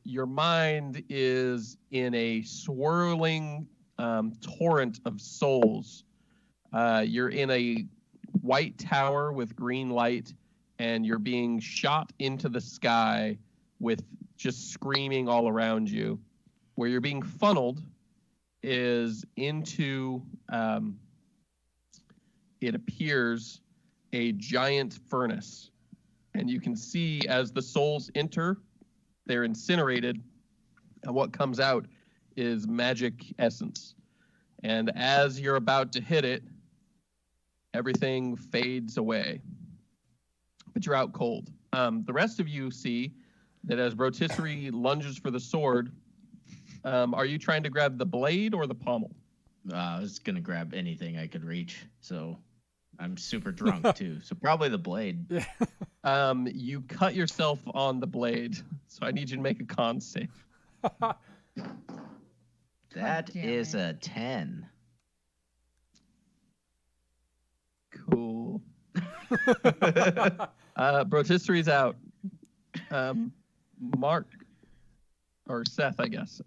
[SPEAKER 1] your mind is in a swirling torrent of souls. You're in a white tower with green light, and you're being shot into the sky with just screaming all around you. Where you're being funneled is into, it appears, a giant furnace. And you can see as the souls enter, they're incinerated, and what comes out is magic essence. And as you're about to hit it, everything fades away. But you're out cold. The rest of you see that as Rotisserie lunges for the sword, are you trying to grab the blade or the pommel?
[SPEAKER 2] I was gonna grab anything I could reach, so I'm super drunk too. So probably the blade.
[SPEAKER 1] You cut yourself on the blade, so I need you to make a con save.
[SPEAKER 2] That
[SPEAKER 3] damn
[SPEAKER 2] is
[SPEAKER 3] it.
[SPEAKER 2] a 10.
[SPEAKER 1] Cool. Rotisserie's out. Mark, or Seth, I guess.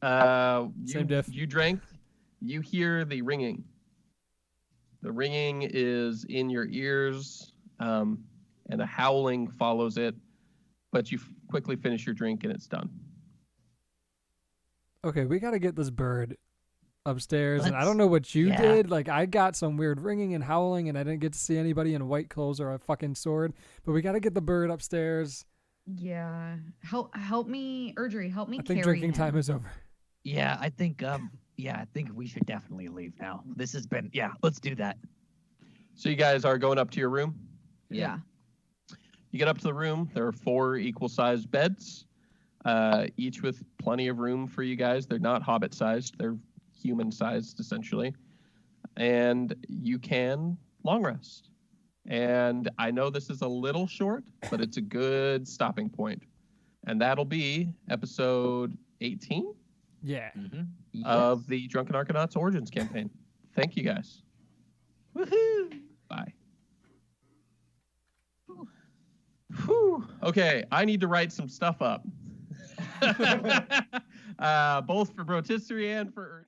[SPEAKER 4] Same diff.
[SPEAKER 1] You drank. You hear the ringing. The ringing is in your ears, and a howling follows it. But you quickly finish your drink, and it's done.
[SPEAKER 4] okay. We got to get this bird upstairs. And I
[SPEAKER 5] Let's-
[SPEAKER 4] don't know what you
[SPEAKER 5] yeah.
[SPEAKER 4] did. Like, I got some weird ringing and howling, and I didn't get to see anybody in white clothes or a fucking sword. But we got to get the bird upstairs.
[SPEAKER 3] Yeah. Help me, Erdry. Help me
[SPEAKER 4] I think
[SPEAKER 3] carry
[SPEAKER 4] drinking time
[SPEAKER 3] him.
[SPEAKER 4] is over.
[SPEAKER 5] Yeah, I think I think we should definitely leave now. This has been let's do that.
[SPEAKER 1] So you guys are going up to your room.
[SPEAKER 3] Yeah.
[SPEAKER 1] You get up to the room. There are 4 equal-sized beds, each with plenty of room for you guys. They're not hobbit-sized. They're human-sized, essentially. And you can long rest. And I know this is a little short, but it's a good stopping point. And that'll be episode 18
[SPEAKER 4] Yeah.
[SPEAKER 2] Mm-hmm.
[SPEAKER 1] of the Drunken Arcanauts Origins campaign. Thank you, guys.
[SPEAKER 2] Woohoo!
[SPEAKER 1] Bye. Whew. Okay, I need to write some stuff up. Both for Rotisserie and for